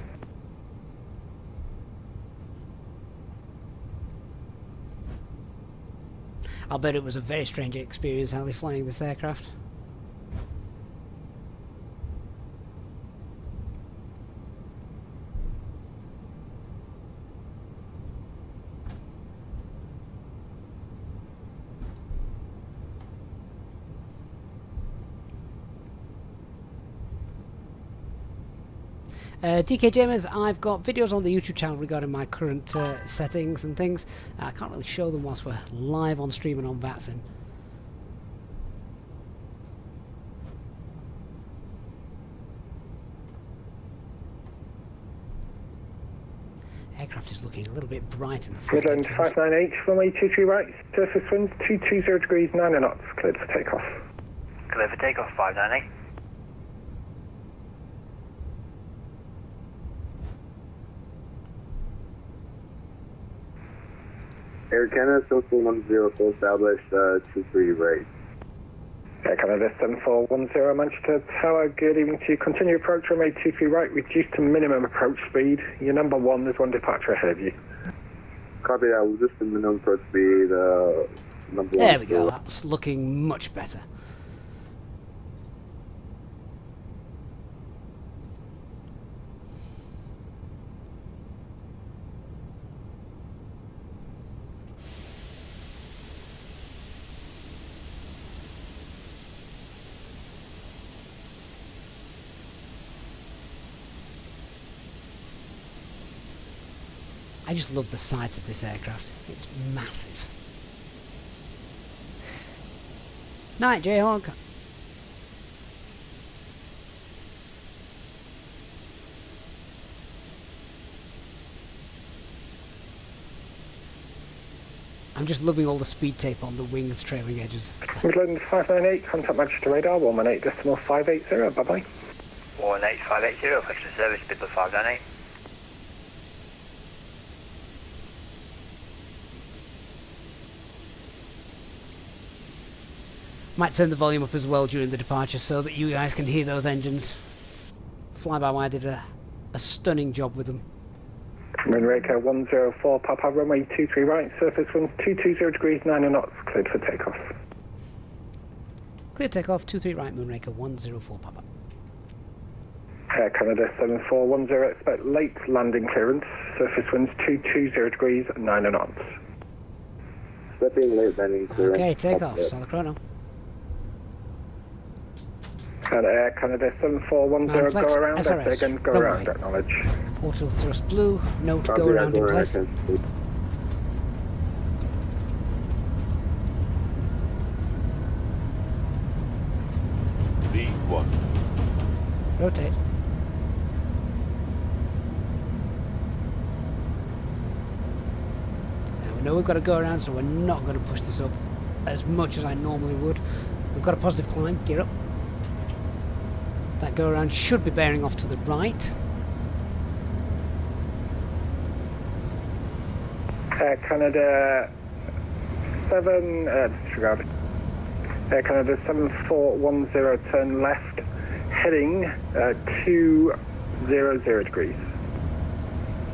I'll bet it was a very strange experience, Ali, flying this aircraft. DK Jamers, I've got videos on the YouTube channel regarding my current settings and things. I can't really show them whilst we're live on stream and on VATSIM. Aircraft is looking a little bit bright in the front. Midland 598, runway 23 right, surface winds 220 degrees 9 knots, cleared for takeoff. Clear for takeoff 598. Air Canada, Social 104 established, 23 right. Air Canada 7410, Manchester Tower, good evening to you. Continue approach, runway 23 right, reduce to minimum approach speed. You're number 1, there's one departure ahead of you. Copy that, we'll just the minimum approach speed, number 1. There we go, that's looking much better. I just love the size of this aircraft. It's massive. Night, Jayhawk. I'm just loving all the speed tape on the wings trailing edges. Midland 598, contact Manchester radar 118.580, bye-bye. 18580, flexion service, Midland 598. Might turn the volume up as well during the departure so that you guys can hear those engines. Fly-by-wire did a stunning job with them. Moonraker 104, Papa, runway 23 right, surface wind 220 degrees, 9 knots, cleared for takeoff. Clear takeoff, 23 right, Moonraker 104, Papa. Air Canada 7410, expect late landing clearance, surface winds 220 degrees, 9 knots. Expecting late landing clearance. Okay, takeoff, start the chrono. And Air Canada 7410, flex, go around, SRS, again, go runway. around, acknowledge. Auto thrust blue, note Copy go that, around in place. V1. Rotate. Now we know we've got to go around, so we're not going to push this up as much as I normally would. We've got a positive climb, gear up. That go around should be bearing off to the right. Air Canada 7, disregard. Air Canada 7410, turn left, heading 200 degrees.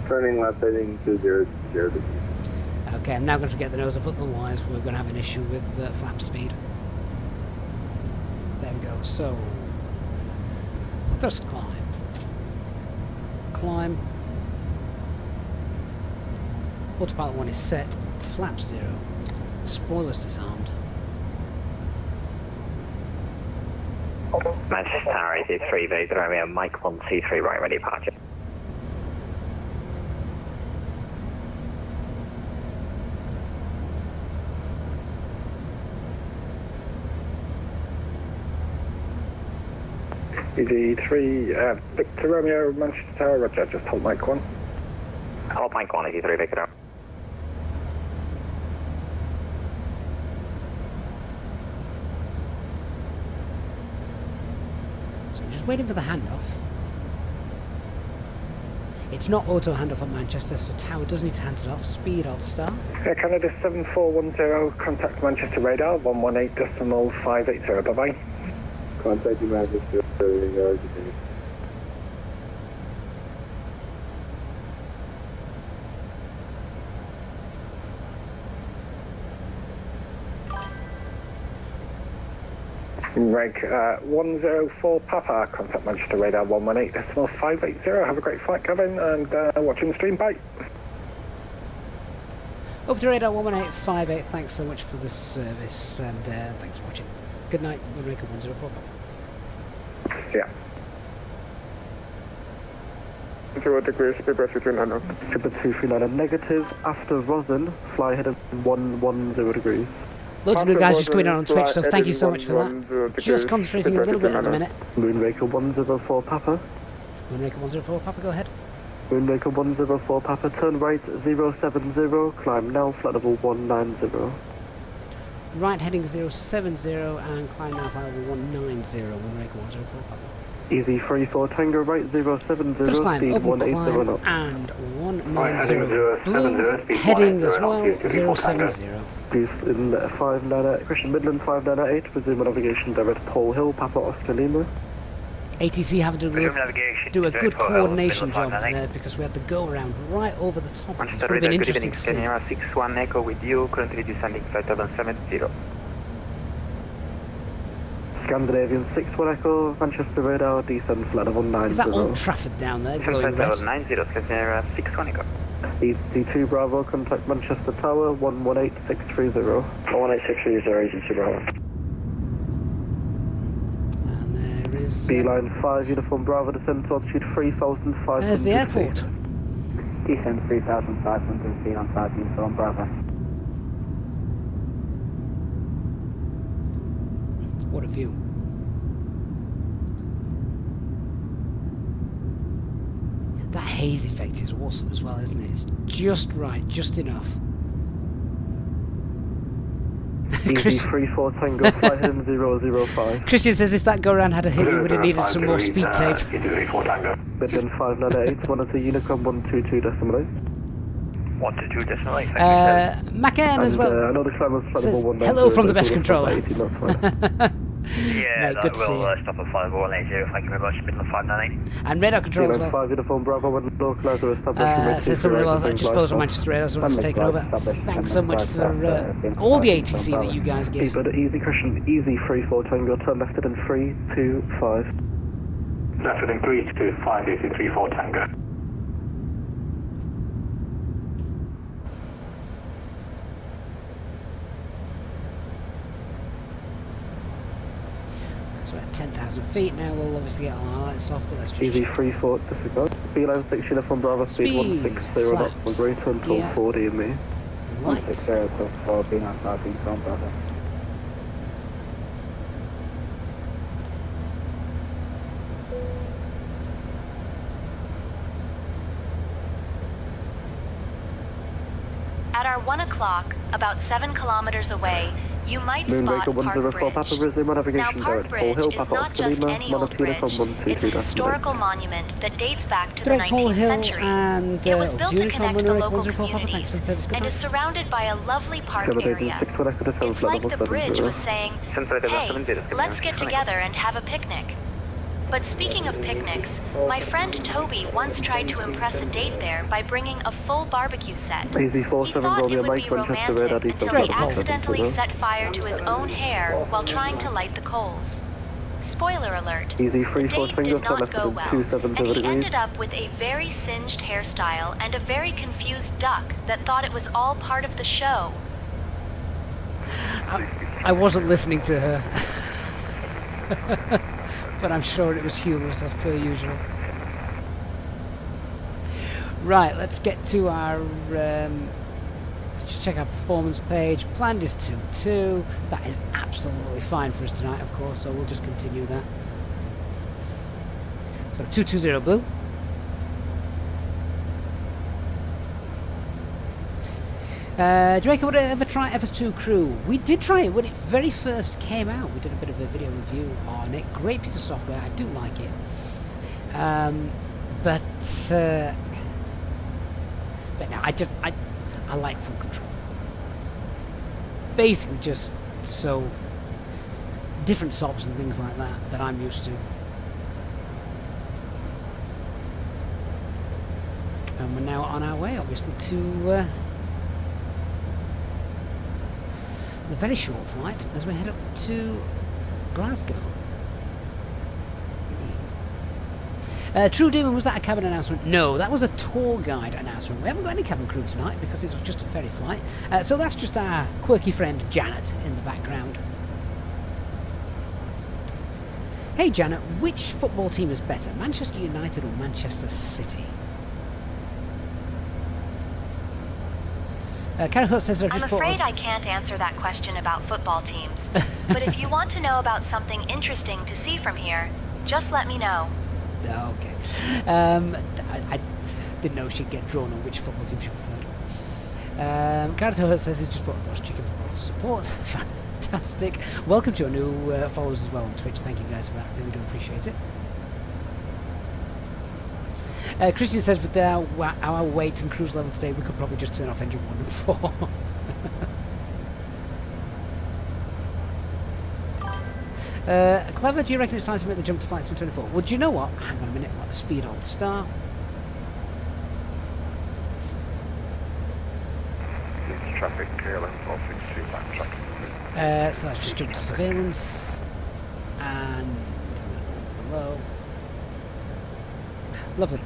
Turning left, heading 200 degrees. Okay, I'm now going to forget the nose up, otherwise we're going to have an issue with flap speed. There we go, so... Just climb. Climb. Autopilot 1 is set. Flap 0. Spoilers disarmed. Manchester Tower 83, Vega Romeo, Mike 123, right, ready departure. ED3, Victor Romeo, Manchester Tower, roger, just hold Mike 1. Hold Mike 1, 83, Vega Romeo. So I'm just waiting for the handoff. It's not auto handoff at Manchester, so Tower does need to hand it off. Speed, I'll start. Air Canada 7410, contact Manchester radar 118.580, bye-bye. Contact Manchester radar. Reg 104 Papa, contact Manchester radar 118.580. Have a great flight, Kevin, and watching the stream. Bye. Over to radar 11858. Thanks so much for the service, and thanks for watching. Good night, Moonraker 104. Yeah. 0 degrees, speed breath between handoff. Triple 239 negative. After Rosen, fly ahead of 110 degrees. Loads of new guys just coming down on Twitch, so thank you so much for that. Just concentrating a little bit at the minute. Moonraker 104 Papa. Moonraker 104 Papa, go ahead. Moonraker 104 Papa, turn right 070, climb now, flight level 190. Right heading 070 and climb now flight level 190, Moonraker 104 Papa. Easy 34 Tango, right 070, Just climb, speed open 180 climb, knots. and 190. Right, Blue, heading as well, 070. Please in 598, Christian Midland 598, resume navigation direct Pole Hill, Papa Oscar Lima. ATC having to do a good coordination job Hill, there because we had the go around right over the top of it. It's Manchester probably been Radar, good interesting evening, to see. Scania 61 Echo with you, currently descending flight 770. Scandinavian 61 Echo, Manchester Radar, descend flight level 190. Is that Old Trafford down there, glowing red? 90, Scania 61 Echo. EC2 Bravo, contact Manchester Tower, 118630. 11863 EC2 Bravo. And there is... Beeline 5, Uniform Bravo, descend to altitude 3,500 There's the airport. feet. Descend 3,500 feet on 13 on Bravo. What a view. That haze effect is awesome as well, isn't it? It's just right, just enough. Easy 34 Tango, flight him 005. Christian says if that go-around had a hit, we would have needed some more speed tape. Midland 598, monitor Unicom 122.8. 122.8. Macan as well. I know the climb was Says, hello from the best controller. Yeah, right, good to see you. Stop at 5180, thank you very much, Midland 598. And radar control as well. 5 uniform Bravo, when localizer established. Says somebody else, I just closed on Manchester radar, so I want to take it over. Thanks so much for all the ATC that you guys give. But easy Christian, easy 34 Tango, turn left in 325. Left in 325, easy 34 Tango. So at 10,000 feet now, we'll obviously get our lights off, but let's just easy 34, disregard. Beeline 6 uniform Bravo, speed 160 knots, will greater until 40 in me. Right. 160 for Beeline 13 on Bravo. At our 1 o'clock, about 7 kilometers away, you might spot Park Bridge. Now, Park Bridge is not just any old bridge. It's a historical monument that dates back to the 19th century. It was built to connect the local communities and is surrounded by a lovely park area. It's like the bridge was saying, hey, let's get together and have a picnic. But speaking of picnics, my friend Toby once tried to impress a date there by bringing a full barbecue set. He thought it would be romantic until he accidentally set fire to his own hair while trying to light the coals. Spoiler alert, the date did not go well, and he ended up with a very singed hairstyle and a very confused duck that thought it was all part of the show. I wasn't listening to her. But I'm sure it was humorous as per usual. Right, let's get to our let's check our performance page. Planned is 2-2. That is absolutely fine for us tonight, of course, so we'll just continue that. So 220 blue. Jamaica, would I ever try FS2 Crew? We did try it when it very first came out. We did a bit of a video review on it. Great piece of software. I do like it. But no, I like full control. Basically, just so different SOPs and things like that I'm used to. And we're now on our way, obviously, to a very short flight as we head up to Glasgow. True Demon, was that a cabin announcement? No, that was a tour guide announcement. We haven't got any cabin crew tonight because it's just a ferry flight. So that's just our quirky friend Janet in the background. Hey Janet, which football team is better, Manchester United or Manchester City? Says I'm afraid I can't answer that question about football teams. But if you want to know about something interesting to see from here, just let me know. Okay. I didn't know she'd get drawn on which football team she preferred. Carter says he's just bought a chicken football support. Fantastic. Welcome to your new followers as well on Twitch. Thank you guys for that. Really do appreciate it. Christian says with our weight and cruise level today, we could probably just turn off engine 1 and 4. Clever, do you reckon it's time to make the jump to flight sim 24? Well, do you know what? Hang on a minute. What a speed on star. Traffic, airline 462, back tracking. So let's just jump to surveillance. And below. Lovely.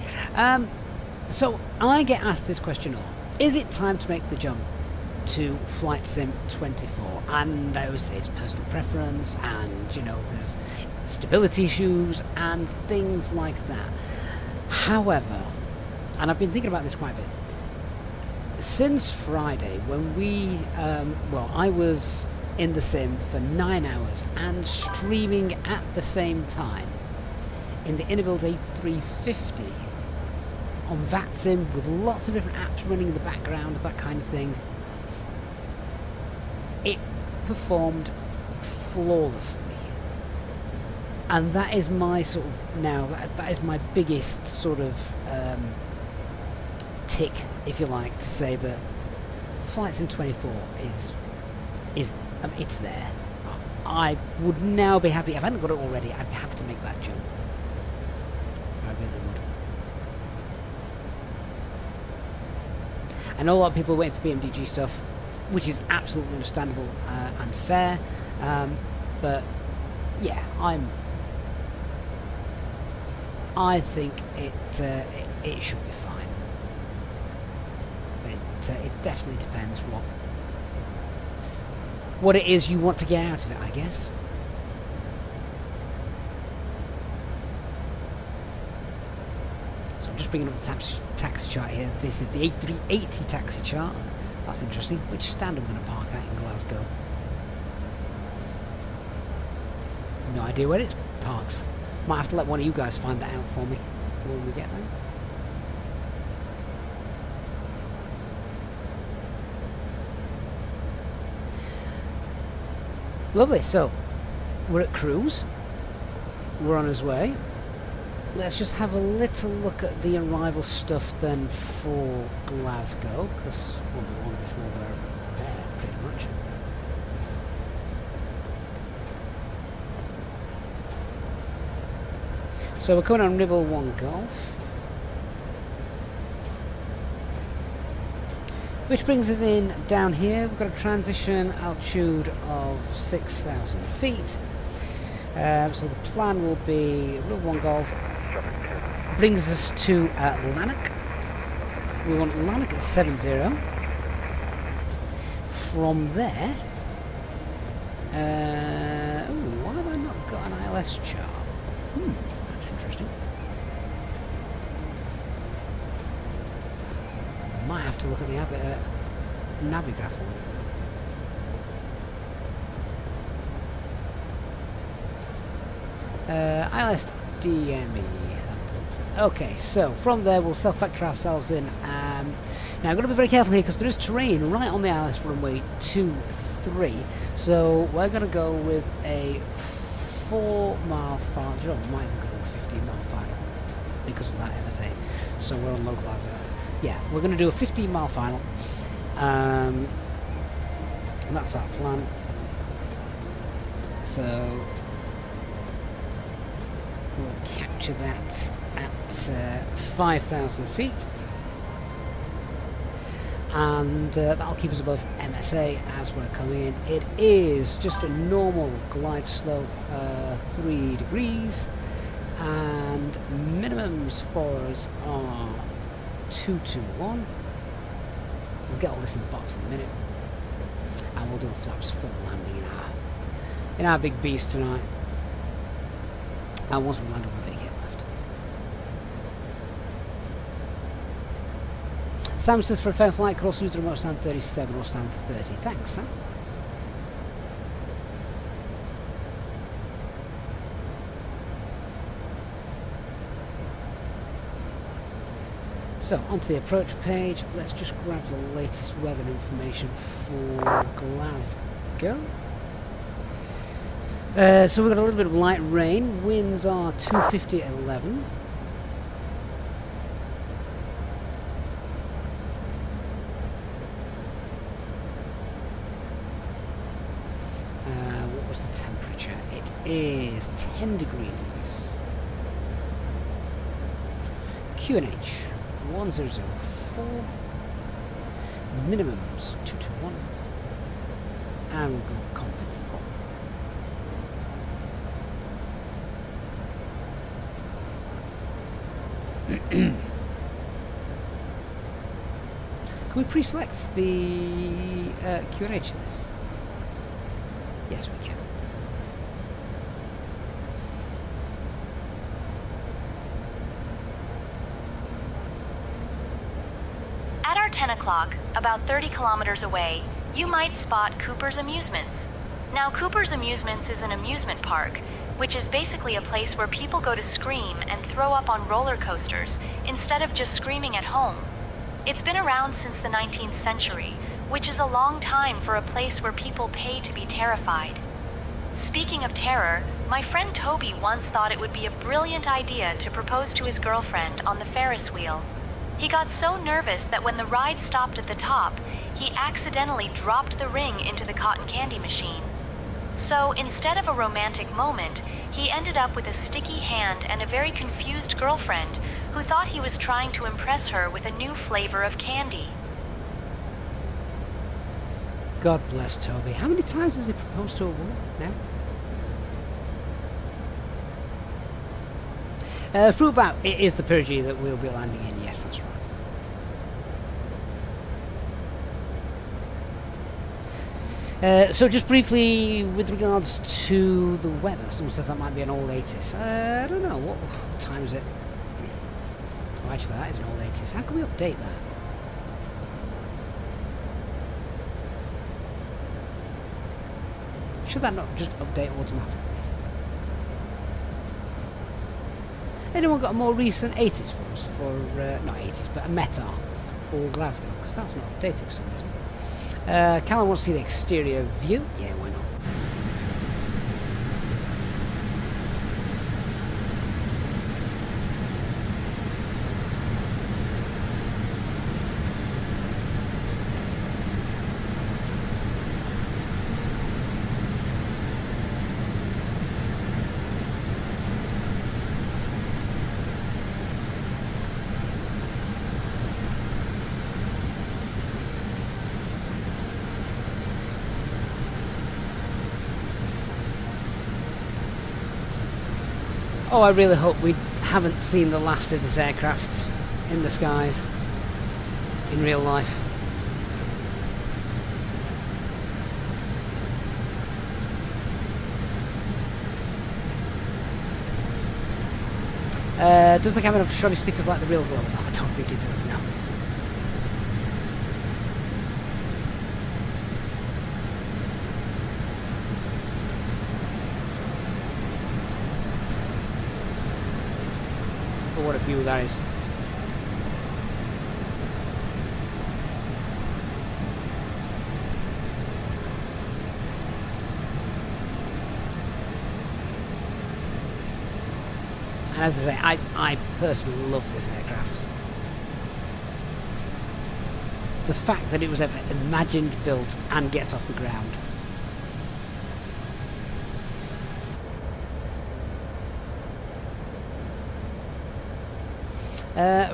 So I get asked this question a lot. Is it time to make the jump to Flight Sim 24? And I always say it's personal preference, and you know, there's stability issues and things like that. However, and I've been thinking about this quite a bit. Since Friday, when we, well, I was in the sim for 9 hours and streaming at the same time in the Innobuild A350 on VATSIM with lots of different apps running in the background, that kind of thing. It performed flawlessly. And that is my sort of, now, that is my biggest sort of tick, if you like, to say that Flight Sim 24 is I mean, it's there. I would now be happy, if I hadn't got it already, I'd be happy to make that jump. I really would. I know a lot of people are waiting for PMDG stuff, which is absolutely understandable and fair, but yeah, I think it should be fine. But it definitely depends what it is you want to get out of it, I guess. So I'm just bringing up the taxi chart here. This is the A380 taxi chart. That's interesting. Which stand I'm going to park at in Glasgow? No idea where it parks. Might have to let one of you guys find that out for me before we get there. Lovely, so we're at cruise. We're on his way. Let's just have a little look at the arrival stuff then for Glasgow, because we'll be long before we're there, pretty much. So we're coming on Nibble 1 Golf, which brings us in down here. We've got a transition altitude of 6,000 feet. So the plan will be Nibble 1 Golf brings us to Lanark. We want Lanark at 70. From there, why have I not got an ILS chart? That's interesting. Might have to look at the Navigraph one. ILS DME. Okay, so from there we'll self-factor ourselves in. Now I've got to be very careful here because there is terrain right on the ILS runway 23. So we're going to go with a 4-mile final. Do you know, we might even go to a 15-mile final because of that MSA. So we're on localizer. Yeah, we're going to do a 15-mile final. And that's our plan. So we'll capture that at 5,000 feet. And that'll keep us above MSA as we're coming in. It is just a normal glide slope, 3 degrees. And minimums for us are 221. We'll get all this in the box in a minute, and we'll do a flaps full landing in our big beast tonight. And once we land, we'll vacate left. Sam says for a fair flight, could also use the remote stand 37 or stand 30. Thanks, Sam. So, onto the approach page. Let's just grab the latest weather information for Glasgow. So we've got a little bit of light rain. Winds are 250 at 11. What was the temperature? It is 10 degrees. QNH 1004, minimums 221, and we'll go comfort 4. Can we pre-select the QNH in this? Yes, we can. o'clock, about 30 kilometers away, you might spot Cooper's Amusements. Now, Cooper's Amusements is an amusement park, which is basically a place where people go to scream and throw up on roller coasters instead of just screaming at home. It's been around since the 19th century, which is a long time for a place where people pay to be terrified. Speaking of terror, my friend Toby once thought it would be a brilliant idea to propose to his girlfriend on the Ferris wheel. He got so nervous that when the ride stopped at the top, he accidentally dropped the ring into the cotton candy machine. So instead of a romantic moment, he ended up with a sticky hand and a very confused girlfriend who thought he was trying to impress her with a new flavor of candy. God bless Toby. How many times has he proposed to a woman now? Fruitbout, it is the Purgy that we'll be landing in. Yes, that's right. So just briefly, with regards to the weather, someone says that might be an old 80s. I don't know, what time is it? Oh, actually, that is an old 80s. How can we update that? Should that not just update automatically? Anyone got a more recent 80s for us? Not 80s, but a METAR for Glasgow? Because that's not updated for some reason. Callum wants to see the exterior view. Yeah, why not? Oh, I really hope we haven't seen the last of this aircraft in the skies in real life. Does the camera have shoddy stickers like the real Global? No, I don't think it does, no. What a view that is. And as I say, I personally love this aircraft. The fact that it was ever imagined, built and gets off the ground.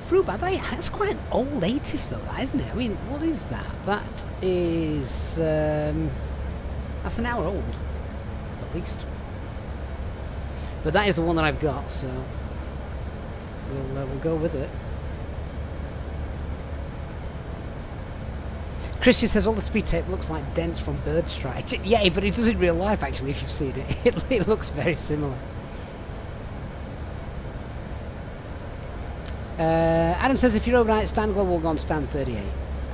Fruitbat, that's quite an old 80s though, that, isn't it? I mean, what is that? That is, that's an hour old, at least. But that is the one that I've got, so we'll go with it. Christian says all the speed tape looks like dents from bird strike. Yeah, but it does in real life actually, if you've seen it. It looks very similar. Adam says if you're overnight stand global, we'll go on stand 38.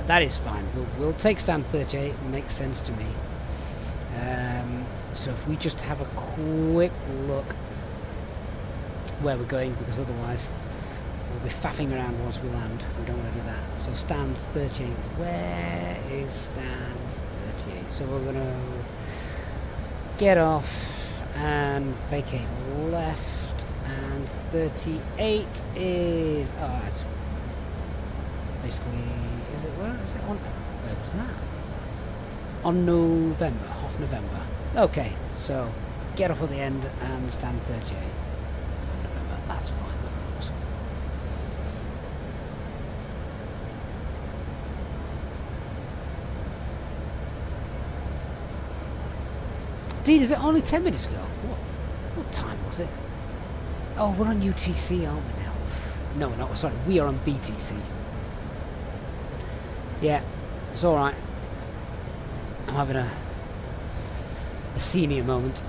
That is fine. We'll take stand 38. It makes sense to me. So if we just have a quick look where we're going, because otherwise we'll be faffing around once we land. We don't want to do that. So stand 38. Where is stand 38? So we're going to get off and vacate left. And 38 is, oh, it's basically, is it, where is it on, where was that? On November, off November. Okay, so get off at the end and stand 38 on November. That's fine, that works. Dean, is it only 10 minutes ago? What time was it? Oh, we're on UTC, aren't we now? No, we're not. Sorry, we are on BTC. Yeah, it's alright. I'm having a senior moment.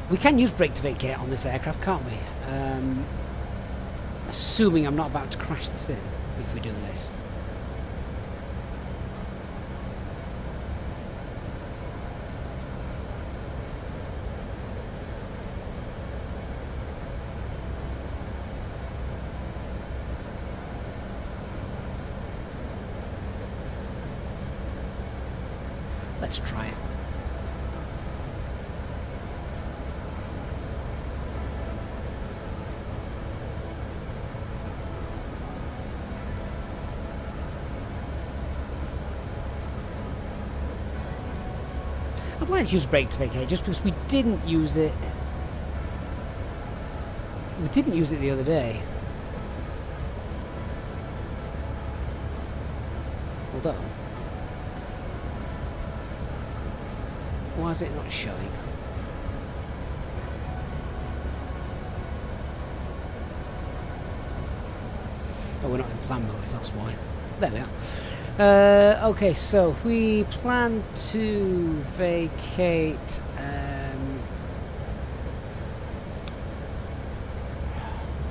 We can use brake to vacate on this aircraft, can't we? Assuming I'm not about to crash the sim if we do this. Let's try it. I'd like to use brake to vacate just because we didn't use it. We didn't use it the other day. Hold on. Why is it not showing? Oh, we're not in plan mode, that's why. There we are. Okay, so we plan to vacate.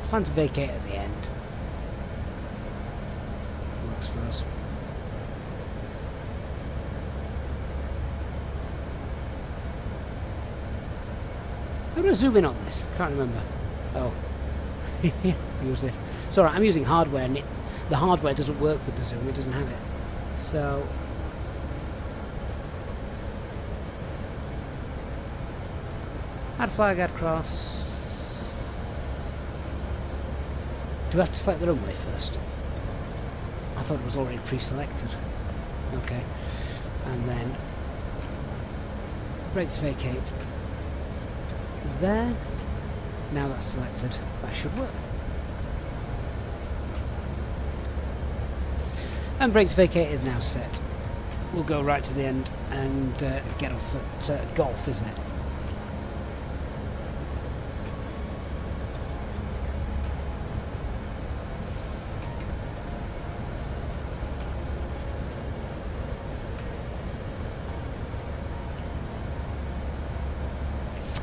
Plan to vacate at the end. Works for us. How do I zoom in on this? Can't remember. Oh. Use this. It's alright, I'm using hardware and the hardware doesn't work with the zoom, it doesn't have it. So add flag, add cross. Do we have to select the runway first? I thought it was already pre-selected. Okay. And then brake to vacate. There. Now that's selected. That should work. And brake to vacate is now set. We'll go right to the end and get off at Golf, isn't it?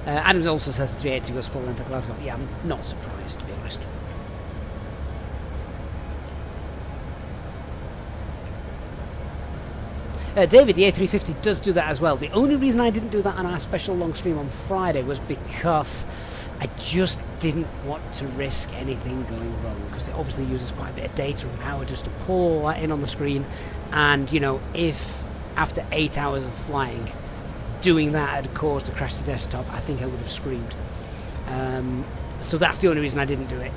Adams also says the 380 goes full length at Glasgow. Yeah, I'm not surprised, to be honest. David, the A350 does do that as well. The only reason I didn't do that on our special long stream on Friday was because I just didn't want to risk anything going wrong, because it obviously uses quite a bit of data and power just to pull all that in on the screen. And, you know, if after 8 hours of flying, doing that had caused a crash to desktop, I think I would have screamed. So that's the only reason I didn't do it.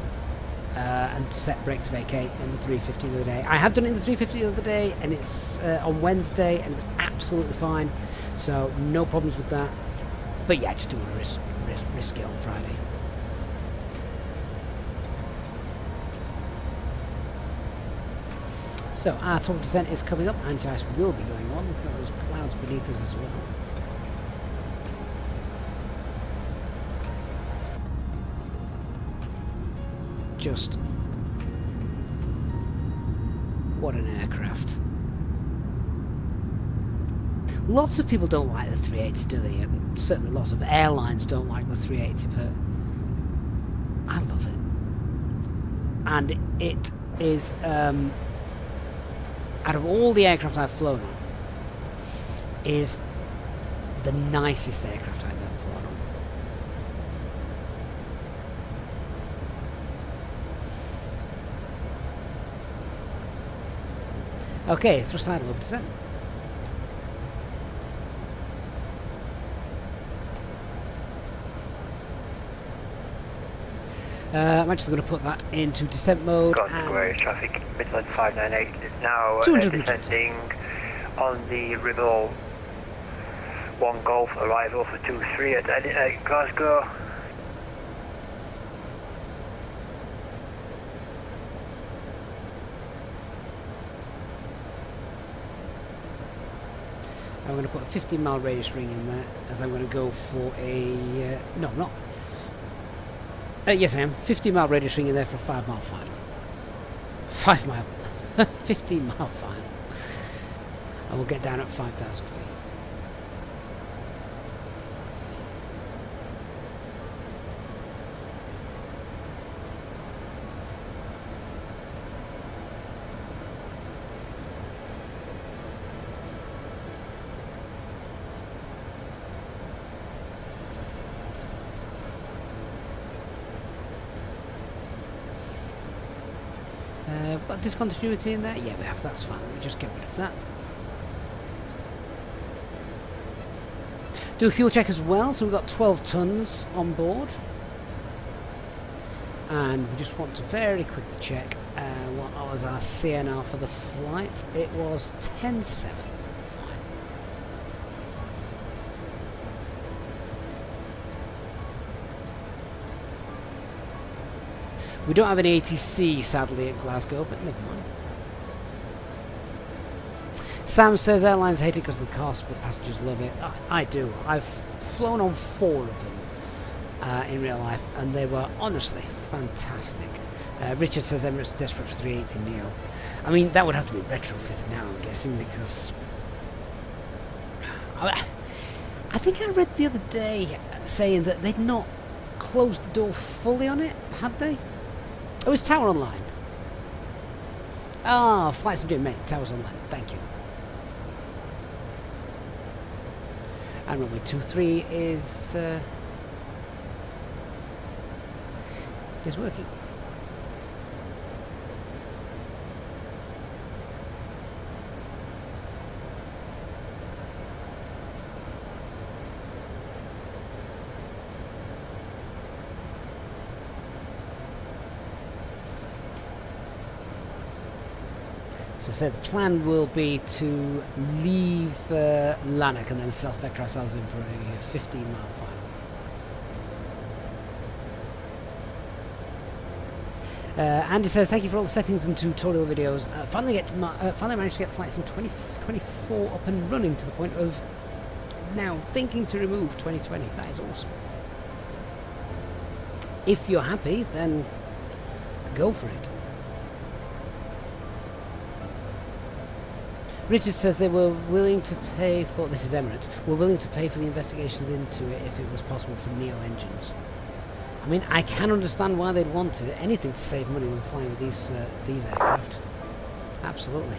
And set brake to vacate in the 350 the other day. I have done it in the 350 the other day, and it's on Wednesday, and it was absolutely fine. So no problems with that. But yeah, I just didn't want to risk it on Friday. So our top descent is coming up. Anti-ice will be going on. Look at those clouds beneath us as well. Just what an aircraft. Lots of people don't like the 380, do they? And certainly lots of airlines don't like the 380, but I love it. And it is, out of all the aircraft I've flown on, is the nicest aircraft I've ever flown on. Okay, thrust idle up descent. I'm actually going to put that into descent mode. Global Airtraffic, Midland 598 is now descending on the Rebel 1 Golf arrival for 23 at Glasgow. I'm going to put a 15-mile radius ring in there, as I'm going to go for a... no, I'm not. Yes, I am. 15-mile radius ring in there for a 5-mile final. 5 mile. 15-mile final. I will get down at 5,000 feet. got discontinuity in there? Yeah, we have. That's fine. We'll just get rid of that. Do a fuel check as well. So we've got 12 tons on board. And we just want to very quickly check what was our CNR for the flight. It was 10.7. We don't have any ATC, sadly, at Glasgow, but never mind. Sam says airlines hate it because of the cost, but passengers love it. I do. I've flown on 4 of them in real life, and they were honestly fantastic. Richard says Emirates are desperate for 380 Neo. I mean, that would have to be retrofitted now, I'm guessing, because... I think I read the other day saying that they'd not closed the door fully on it, had they? Oh, it's Tower Online. Ah, Flight Sim mate, Tower's Online, thank you. And runway 23 is working. So I said the plan will be to leave Lanark and then self-vector ourselves in for a 15-mile final. Andy says, thank you for all the settings and tutorial videos. Finally managed to get Flight Sim 2024 up and running to the point of now thinking to remove 2020. That is awesome. If you're happy, then go for it. Richard says they were willing to pay for, this is Emirates, were willing to pay for the investigations into it if it was possible for Neo engines. I mean, I can understand why they'd want it. Anything to save money when flying with these aircraft. Absolutely.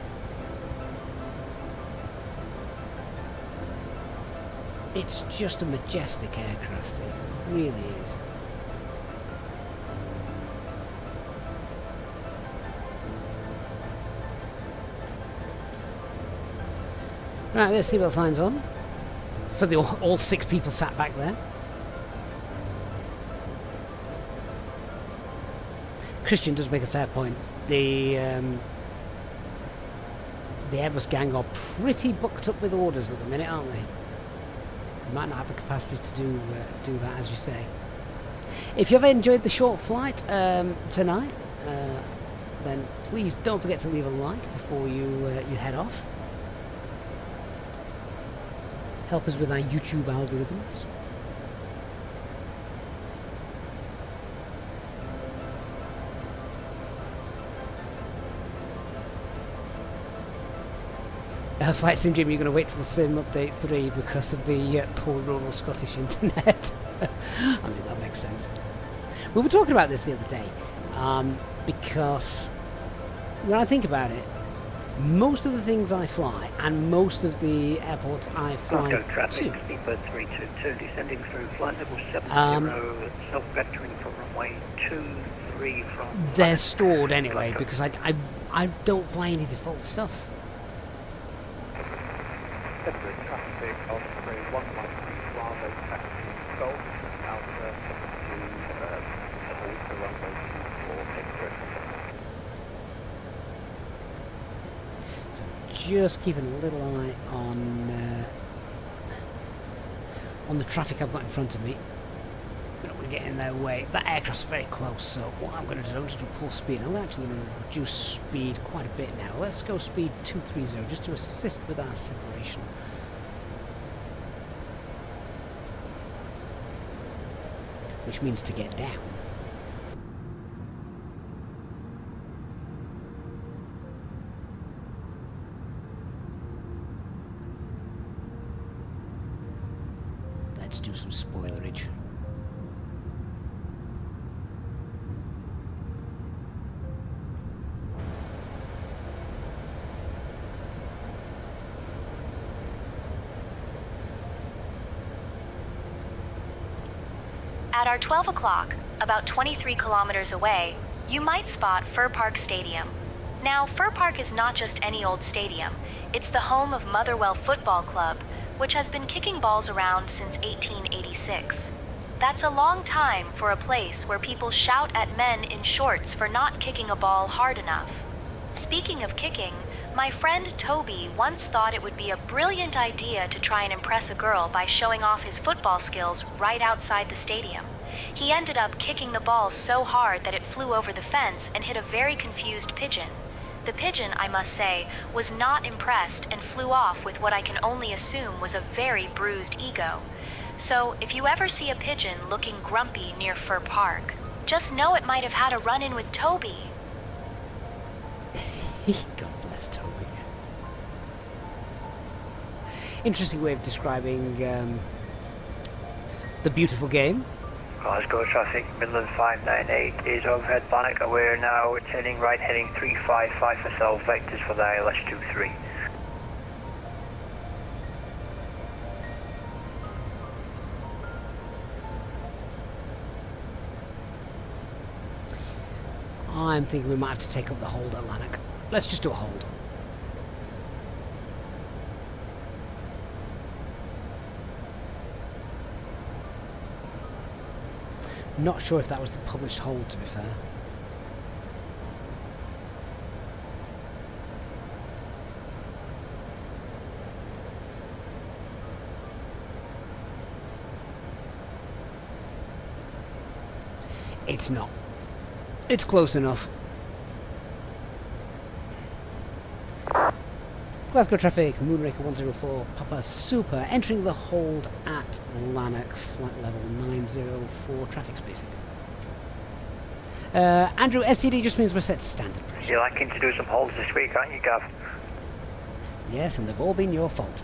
It's just a majestic aircraft. It really is. Right, let's see what signs on. For the all 6 people sat back there. Christian does make a fair point. The Airbus gang are pretty booked up with orders at the minute, aren't they? They might not have the capacity to do that, as you say. If you ever enjoyed the short flight tonight, then please don't forget to leave a like before you head off. Help us with our YouTube algorithms. Flight Sim Jim, you're going to wait till the Sim Update 3 because of the poor rural Scottish internet. I mean, that makes sense. We were talking about this the other day, because when I think about it, most of the things I fly and most of the airports I fly traffic, Sleeper 322, descending through flight level 70, self-vectoring from runway 23 from... They're stored anyway, because I don't fly any default stuff. Traffic on 311 Bravo taxi Golf, out to runway 24 So just keeping a little eye on the traffic I've got in front of me. I don't want to get in their way. That aircraft's very close, so what I'm going to do, I'm just going to pull speed. I'm actually going to reduce speed quite a bit now. Let's go speed 230 just to assist with our separation. Which means to get down. Let's do some spoilerage. At our 12 o'clock, about 23 kilometers away, you might spot Fir Park Stadium. Now, Fir Park is not just any old stadium. It's the home of Motherwell Football Club, which has been kicking balls around since 1886. That's a long time for a place where people shout at men in shorts for not kicking a ball hard enough. Speaking of kicking, my friend Toby once thought it would be a brilliant idea to try and impress a girl by showing off his football skills right outside the stadium. He ended up kicking the ball so hard that it flew over the fence and hit a very confused pigeon. The pigeon, I must say, was not impressed and flew off with what I can only assume was a very bruised ego. So, if you ever see a pigeon looking grumpy near Fir Park, just know it might have had a run-in with Toby. God bless Toby. Interesting way of describing the beautiful game. Glasgow traffic, Midland 598 is overhead Bannock, and we're now turning right, heading 355 for self vectors for the ILS 23. I'm thinking we might have to take up the hold at Lanark. Let's just do a hold. Not sure if that was the published hold, to be fair. It's not. It's close enough. Glasgow traffic, Moonraker 104, Papa Super, entering the hold at Lanark, flight level 904, traffic spacing. Andrew, SCD just means we're set to standard pressure. You're liking to do some holds this week, aren't you, Gav? Yes, and they've all been your fault.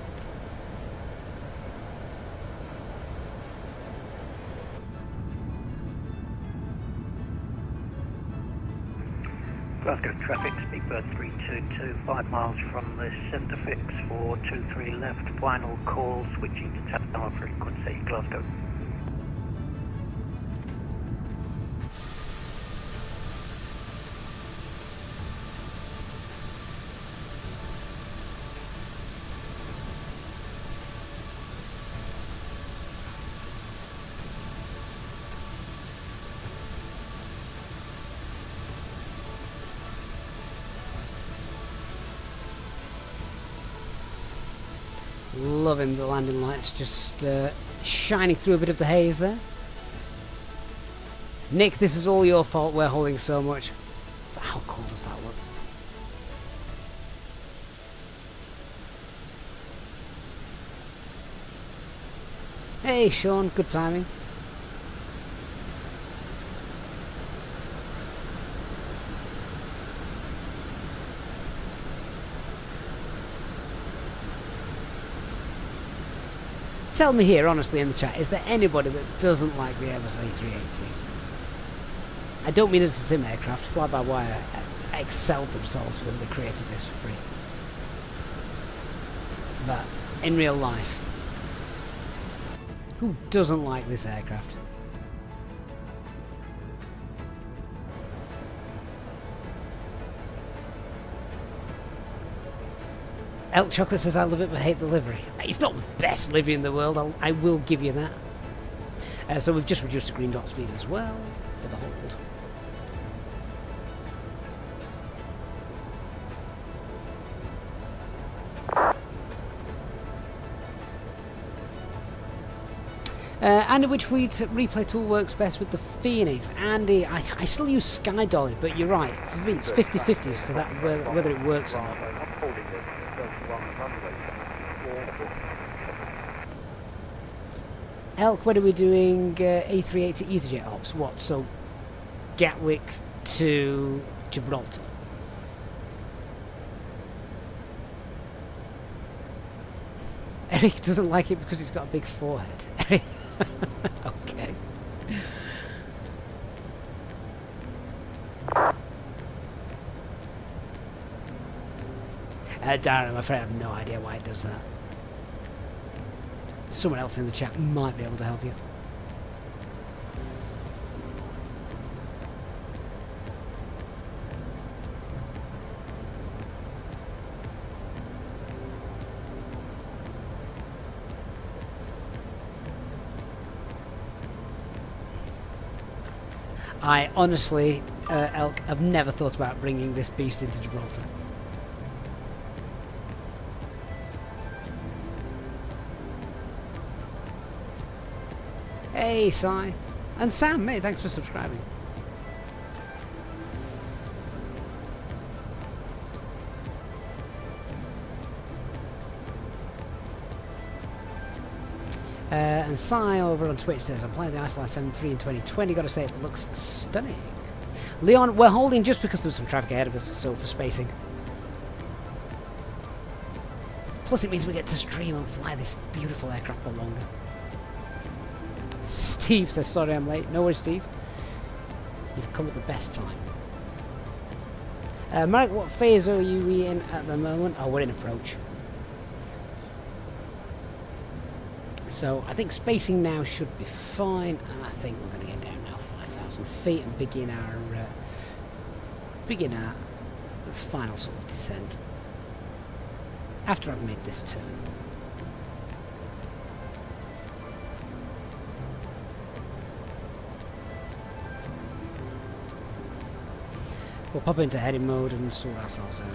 Glasgow traffic, speedbird 322, 5 miles from the centre fix for 23 left, final call, switching to tap tower frequency, Glasgow. Loving the landing lights just shining through a bit of the haze there. Nick, this is all your fault, we're holding so much. But how cool does that look? Hey Sean, good timing. Tell me here, honestly, in the chat, is there anybody that doesn't like the Airbus A380? I don't mean as a sim aircraft. FlyByWire excelled themselves when they created this for free. But in real life, who doesn't like this aircraft? Elk Chocolate says, I love it but hate the livery. It's not the best livery in the world, I will give you that. So we've just reduced the green dot speed as well for the hold. Andy, which replay tool works best with the Phoenix? Andy, I still use Sky Dolly, but you're right. For me, it's 50-50 as to that whether it works or not. Elk, when are we doing A380 EasyJet ops? What? So Gatwick to Gibraltar. Eric doesn't like it because he's got a big forehead. Eric. Okay. Darren, I'm afraid I have no idea why it does that. Someone else in the chat might be able to help you. I honestly, Elk, have never thought about bringing this beast into Gibraltar. Hey, Si. And Sam, mate, thanks for subscribing. And Si over on Twitch says, I'm playing the iFly 7 III in 2020. Gotta say, it looks stunning. Leon, we're holding just because there's some traffic ahead of us, so for spacing. Plus, it means we get to stream and fly this beautiful aircraft for longer. Steve says, sorry I'm late. No worries, Steve. You've come at the best time. Marek, what phase are you in at the moment? Oh, we're in approach. So I think spacing now should be fine, and I think we're going to get down now 5,000 feet and begin our final sort of descent after I've made this turn. We'll pop into heading mode and sort ourselves out.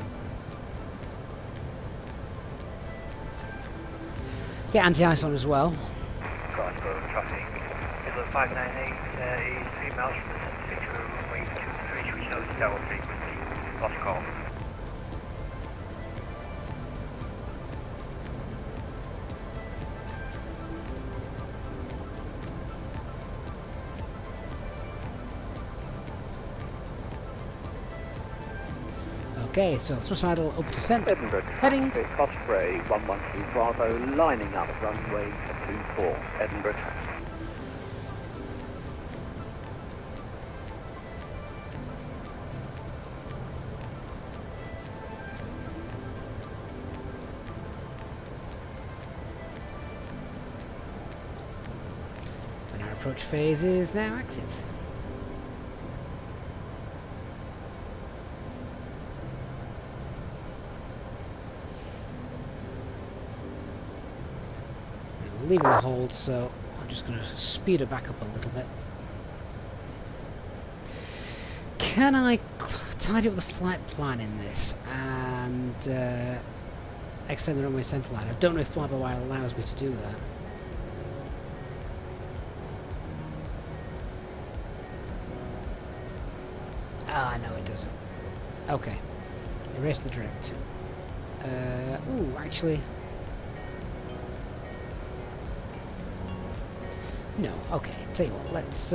Get anti-ice on as well. Glasgow traffic. Middle 598 is 3 miles from the 76 runway 23, which knows tower frequency. Lost call. Okay, so thrust idle up descent. Edinburgh Heading. Osprey 112 Bravo, lining up runway 24, Edinburgh. And our approach phase is now active. Leaving the hold, so I'm just going to speed it back up a little bit. Can I tidy up the flight plan in this and extend the runway centre line? I don't know if FlyByWire allows me to do that. Ah, no, it doesn't. Okay. Erase the direct. Ooh, actually... No, okay, tell you what, let's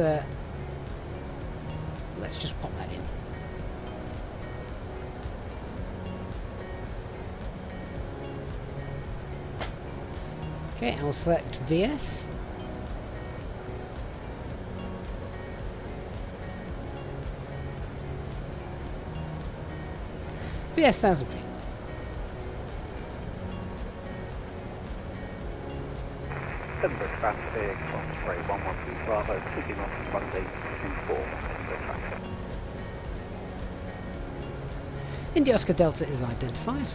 just pop that in. Okay, I'll select VS. VS 1000 feet. Edinburgh traffic, Osprey 112 Bravo, taking off from runway 24, Edinburgh traffic. India Oscar Delta is identified.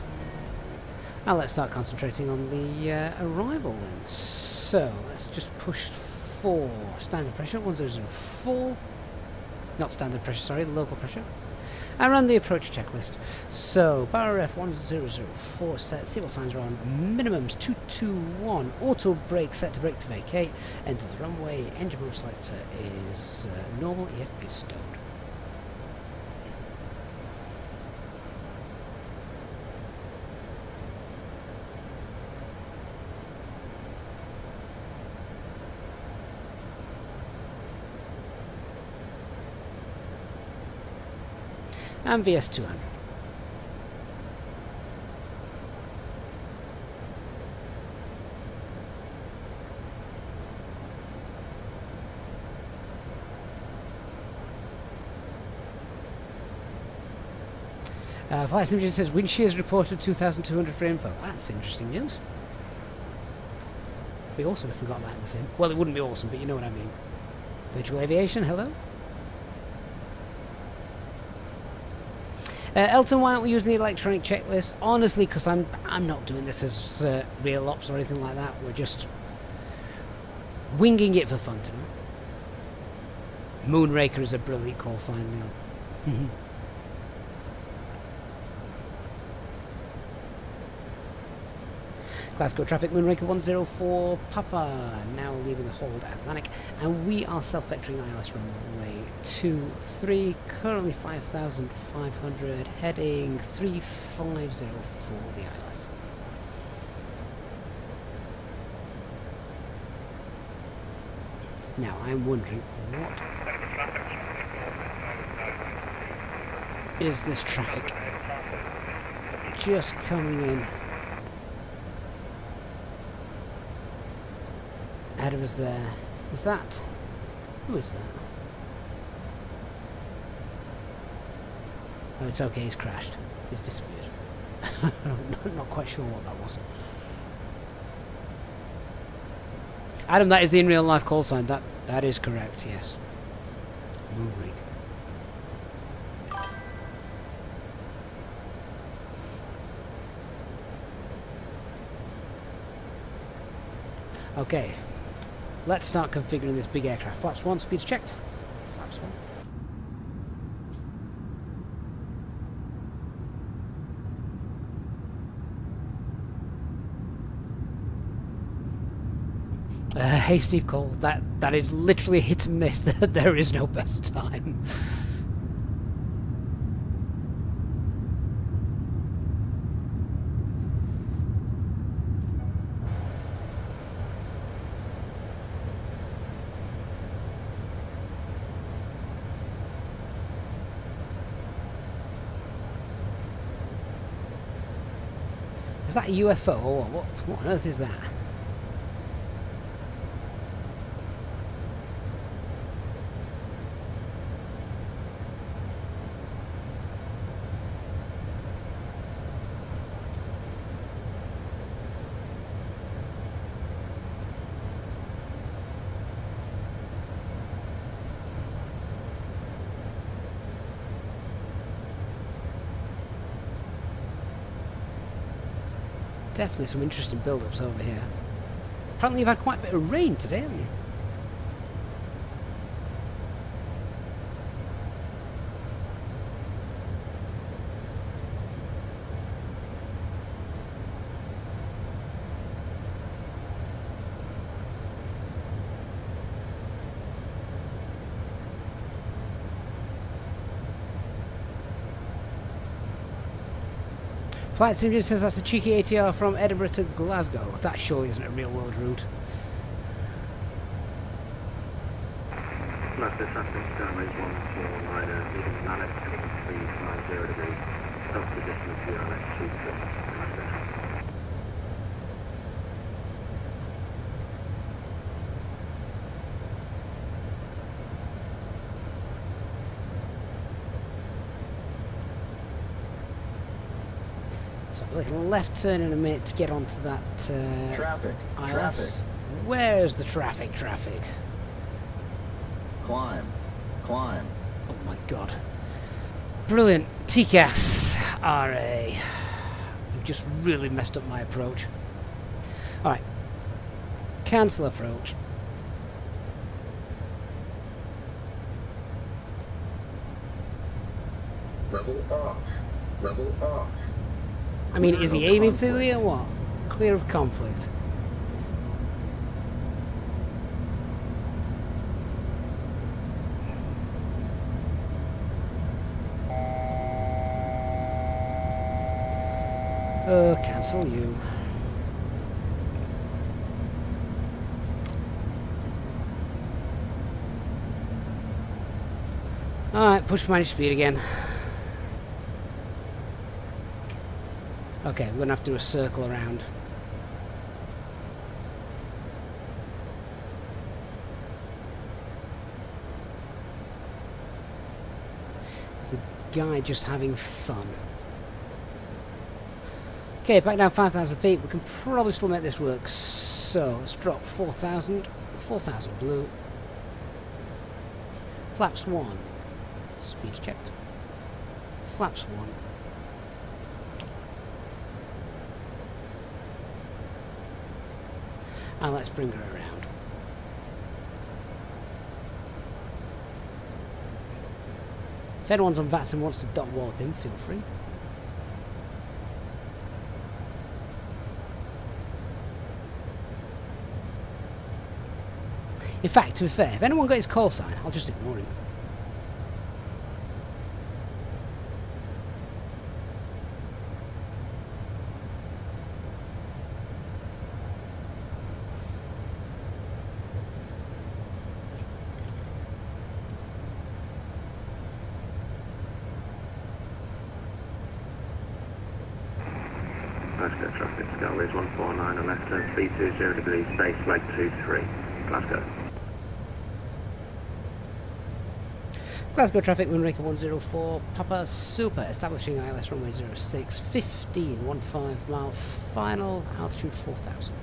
Now let's start concentrating on the arrival then. So let's just push 4 standard pressure, 1004. Not standard pressure, sorry, local pressure. And run the approach checklist. So, BRF 1004 set, seatbelt signs are on, minimums 221, auto brake set to brake to vacate, enter the runway, engine mode selector is normal, EFB stowed. And VS 200. Flight Simulator says wind shears reported 2,200 for info. That's interesting news. It'd be awesome if we got that in the sim. Well, it wouldn't be awesome, but you know what I mean. Virtual Aviation, hello. Elton, why aren't we using the electronic checklist? Honestly, because I'm not doing this as real ops or anything like that. We're just winging it for fun tonight. Moonraker is a brilliant call sign, Leon. Glasgow traffic, Moonraker 104 Papa, now leaving the hold at Atlantic, and we are self-vectoring ILS runway 23, currently 5,500, heading 3504 the ILS. Now I'm wondering, what is this traffic just coming in ahead of us there? Is that... who is that? Oh, it's okay, he's crashed. He's disappeared. I'm not quite sure what that was. Adam, that is the in real life call sign. That is correct, yes. Moonraker. Okay. Let's start configuring this big aircraft. Flaps 1, speeds checked. Flaps 1. Hey Steve Cole, that is literally hit and miss. There is no best time. Is that a UFO or what on earth is that? Definitely some interesting build-ups over here. Apparently you've had quite a bit of rain today, haven't you? Flight Sim says that's a cheeky ATR from Edinburgh to Glasgow. That surely isn't a real world route. Left this traffic, runway 149, leaving Atlantic, 390 degrees, stop the distance to ILS 26. Like a left turn in a minute to get onto that traffic. ILS. Traffic. Where's the traffic? Climb. Oh my god. Brilliant. TCAS RA. You've just really messed up my approach. Alright. Cancel approach. Level off. I mean, is he aiming for me or what? Clear of conflict. Cancel you. Alright, push manage speed again. Okay, we're going to have to do a circle around. Is the guy just having fun? Okay, back down 5,000 feet. We can probably still make this work. So, let's drop 4,000. 4,000 blue. Flaps 1. Speed's checked. Flaps 1. And let's bring her around. If anyone's on VATSIM wants to dot warp him, feel free. In fact, to be fair, if anyone got his call sign, I'll just ignore him. Glasgow traffic, Skyways 149 and left turn 320 degrees, base leg 23, Glasgow. Glasgow traffic, Moonraker 104, Papa Super, establishing ILS runway 06, 15 mile, final altitude 4,000.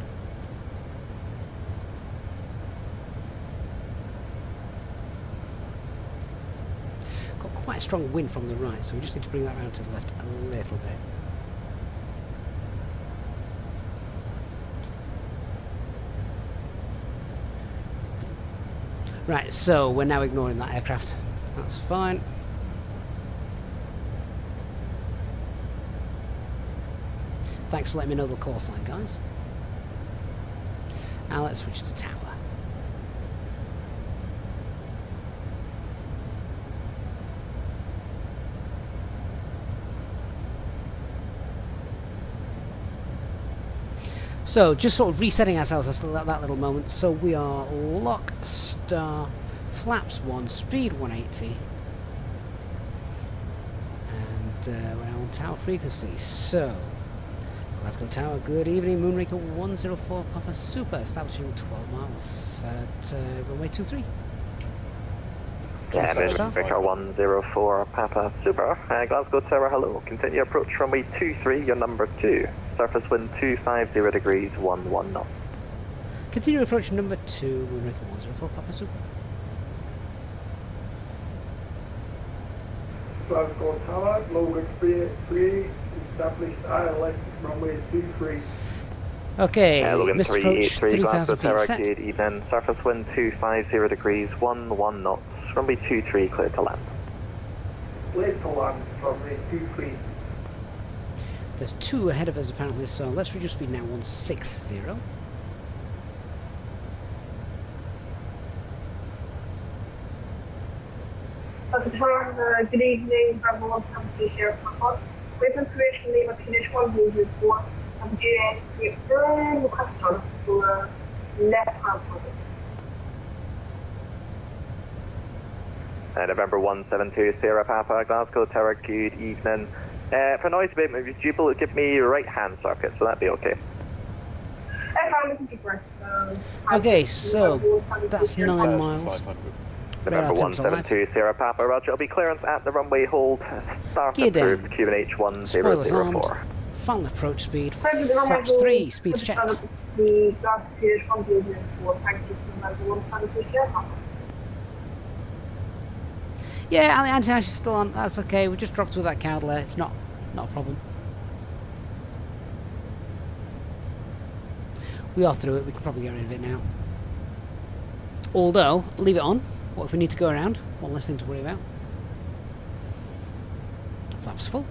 Got quite a strong wind from the right, so we just need to bring that round to the left a little bit. Right, so we're now ignoring that aircraft. That's fine. Thanks for letting me know the call sign, guys. Now let's switch to tower. So, just sort of resetting ourselves after that little moment. So we are lock, star, flaps 1, speed 180. And we're now on tower frequency. So, Glasgow Tower, good evening. Moonraker 104, Papa Super, establishing 12 miles at runway 23. Yeah, Moonraker 104, Papa Super, Glasgow Tower, hello. Continue approach runway 23, your number 2. Surface wind 250 degrees, 11 knots. Continue approach number 2, Moonraker 104, Papa Super. Glasgow Tower, Logan 383, established ILS runway 23. Okay, Logan missed approach 383, Glasgow 3,000 Tower, feet set. good evening. Surface wind 250 degrees, 11 knots. Runway 23, clear to land. Clear to land, runway 23. There's 2 ahead of us apparently, so let's reduce speed now 160. Good evening, Bravo 170 Sheriff Papa. With information, leave a finish 104. I'm doing the request on for left hand side. November 172, Sierra Papa, Glasgow Tower, good evening. For noise abatement, would you be able to give me right hand circuit, so that'd be okay? Okay, so that's 9 miles. November 172, Sierra Papa, roger. It'll be clearance at the runway hold. Start approved, QNH 1004. Final approach speed, flaps 3, speeds checked. Yeah, and the anti-ash is still on, that's okay, we just dropped through that cloud layer, it's not a problem. We are through it, we can probably get rid of it now. Although, leave it on, what if we need to go around? One less thing to worry about. Flaps full.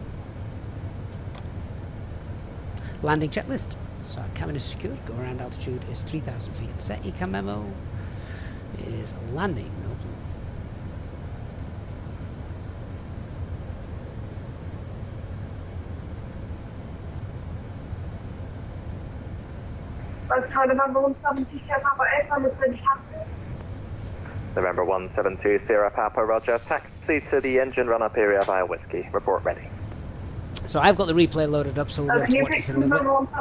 Landing checklist. So our cabin is secured, go around altitude is 3,000 feet. Set ECAM memo is landing, no problem. Let's try November 170 Sierra Papa, aircraft with British Hampton. November 172, Sierra Papa, roger. Taxi to the engine run-up area via Whiskey. Report ready. So I've got the replay loaded up, so we'll be able to watch this in a little bit.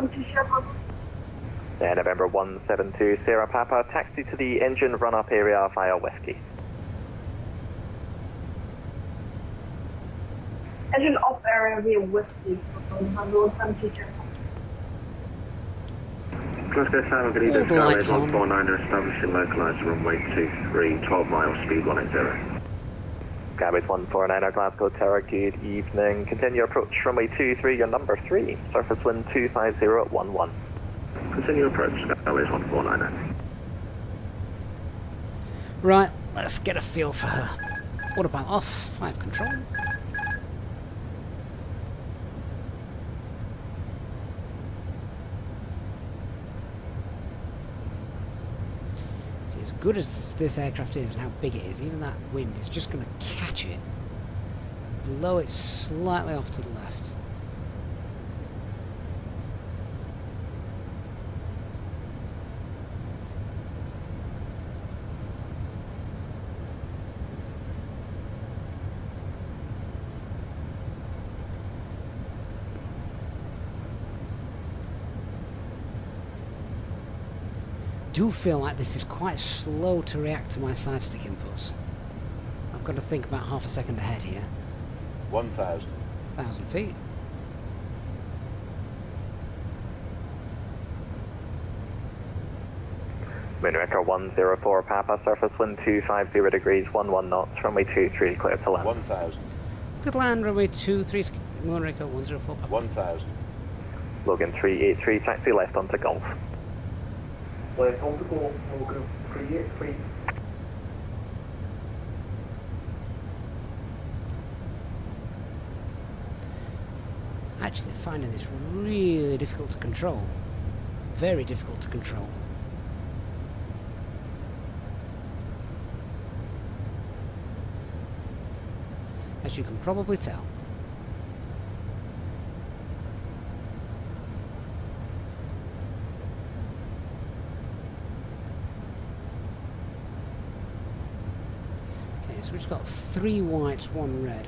November 172, Sierra Papa, taxi to the engine run-up area via Whiskey. Engine off area via Whiskey. November 172 Sierra Papa. Glasgow Tower, good evening. Skyways 149 are establishing localised runway 23, 12 miles, speed 180. Skyways 149 are Glasgow Tower, good evening. Continue approach runway 23, your number 3. Surface wind 250 at 11. Continue approach, Skyways 149. Right, let's get a feel for her. Autopilot off, 5 control. See, as good as this aircraft is and how big it is, even that wind is just going to catch it, blow it slightly off to the left. Do feel like this is quite slow to react to my side stick inputs. I've got to think about half a second ahead here. 1,000. 1,000 feet. Moonraker 104 Papa, surface wind 250 degrees, 11 knots, runway 23, clear to land. 1,000. Good land, runway 23, Moonraker 104 Papa. 1,000. Logan 383, taxi left onto Golf. Left onto Golf, Logan 383. Actually finding this really difficult to control. Very difficult to control. As you can probably tell. Okay, so we've just got 3 whites, 1 red.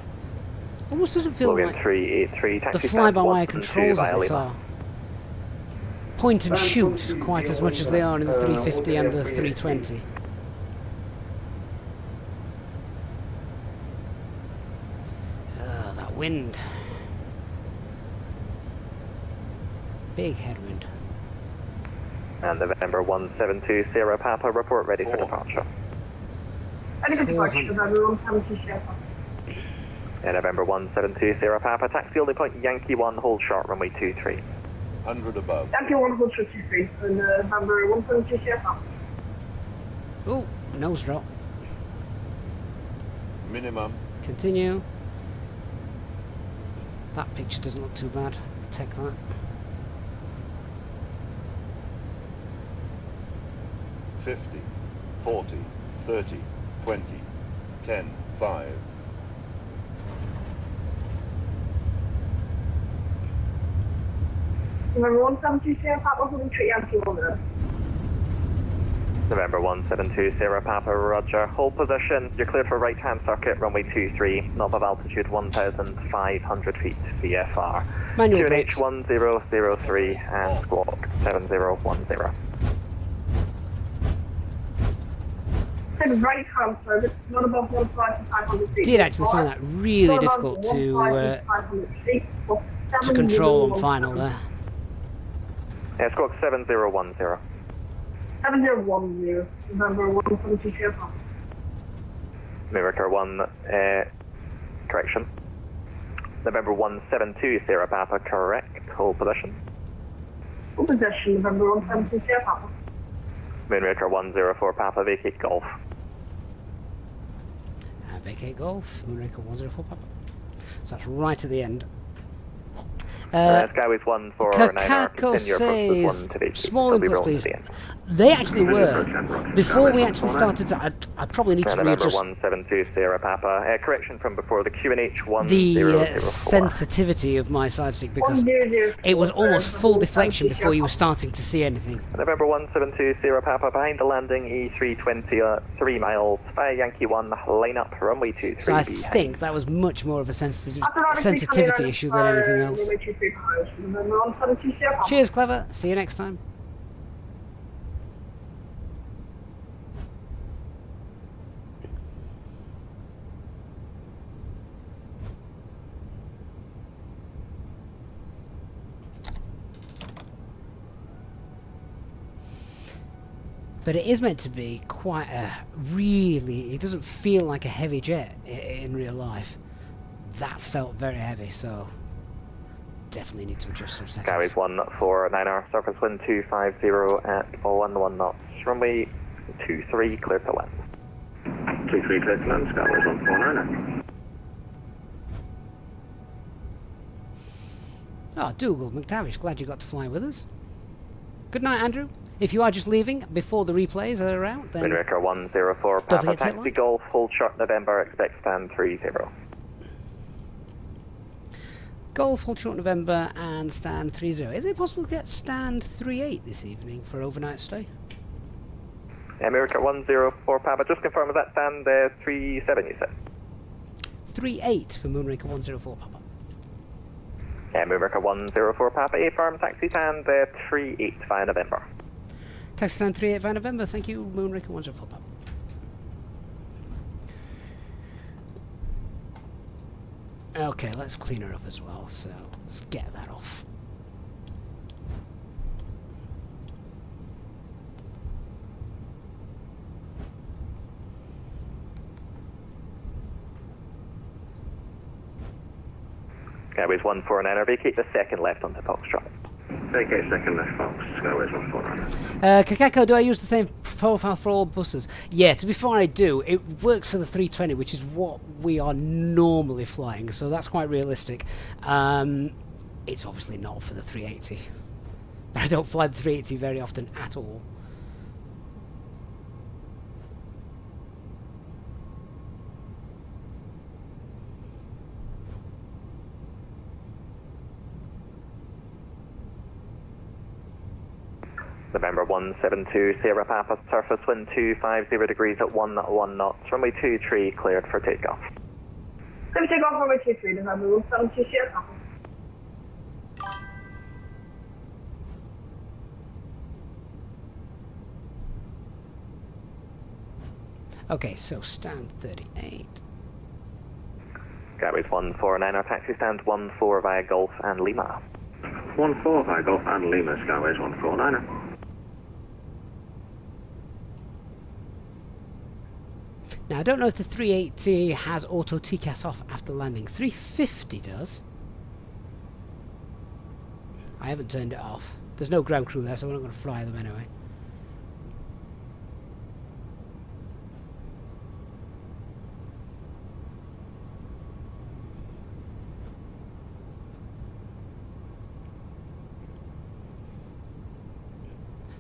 Almost doesn't feel Logan like 383, the fly-by-wire controls of this are point and shoot quite as much as they are in the 350 and the 320. That wind. Big headwind. And November 172 Sierra Papa, report ready for departure. Ready for departure, November 172 Sierra Papa. November 172 Sierra Papa, taxi only point Yankee 1, hold short, runway 23. 100 above. Yankee 1, hold short 23, and November 172 Sierra Papa. Oh, nose drop. Minimum. Continue. That picture doesn't look too bad. I'll take that. $50, 40, 30, 20, 10, 5. November 172 Sierra Papa, holding 3 Yankee 1 there. November 172 Sierra Papa, roger. Hold position, you're clear for right hand circuit, runway 23, knob of altitude 1,500 feet, VFR. Manual QNH 1003 and squawk 7010. Said right hand service, not above 1,500 feet. Did actually find that really difficult to control on final there. Yeah, squawk 7010. 7010, November 172 Sierra Papa. Moonraker 1, correction. November 172 Sierra Papa, correct. Hold position. Hold position, November 172 Sierra Papa. Moonraker 104 Papa, vacate Golf. Vacate Golf, Moonraker 104 Papa. So that's right at the end. Skyways 149, continue approach with 1 to vacate. Small inputs, please. They actually were. Before we actually started to... I probably need to November readjust 172 Sierra Papa. Correction from before, the QNH 1004. the sensitivity of my side stick, because it was almost full deflection before you were starting to see anything. November 172 Sierra Papa, behind the landing, E320, 3 miles, via Yankee 1, line up, runway 23. So I think that was much more of a sensitivity issue than anything else. Cheers, Clever. See you next time. But it is meant to be quite a really... It doesn't feel like a heavy jet in real life. That felt very heavy, so definitely need to adjust some settings. Skyways 149, surface wind 250 at 11 knots. Runway 23, clear to land. 23 clear to land, Skyways 149er. Oh, Dougal McTavish, glad you got to fly with us. Good night, Andrew. If you are just leaving before the replays are out, then... Windbreaker 104, Papa Taxi Golf, hold short November, expect stand 30. Golf, hold short November, and stand 30. Is it possible to get stand 38 this evening for overnight stay? America 104, Papa, just confirm that stand 37, you said? 38 for Moonraker 104, Papa. Moonraker 104, Papa, A firm, taxi stand 38 via November. Taxi stand 38 via November, thank you, Moonraker 104, Papa. Okay, let's clean her up as well, so let's get that off. Skyways 149er, vacate the second left onto Foxtrot. Vacate second left Fox, Skyways 149er. Kakako, do I use the same profile for all buses? Yeah, to be fair, I do. It works for the 320, which is what we are normally flying, so that's quite realistic. It's obviously not for the 380. I don't fly the 380 very often at all. November 172, Sierra Papa, surface wind 250 degrees at 11 knots, runway 23 cleared for takeoff. Let me take off runway 23, November 172, Sierra Papa. Okay, so stand 38. Skyways 149er, taxi stand 14 via Golf and Lima. 14 via Golf and Lima, Skyways 149er. Now, I don't know if the 380 has auto TCAS off after landing. 350 does. I haven't turned it off. There's no ground crew there, so we're not going to fly them anyway.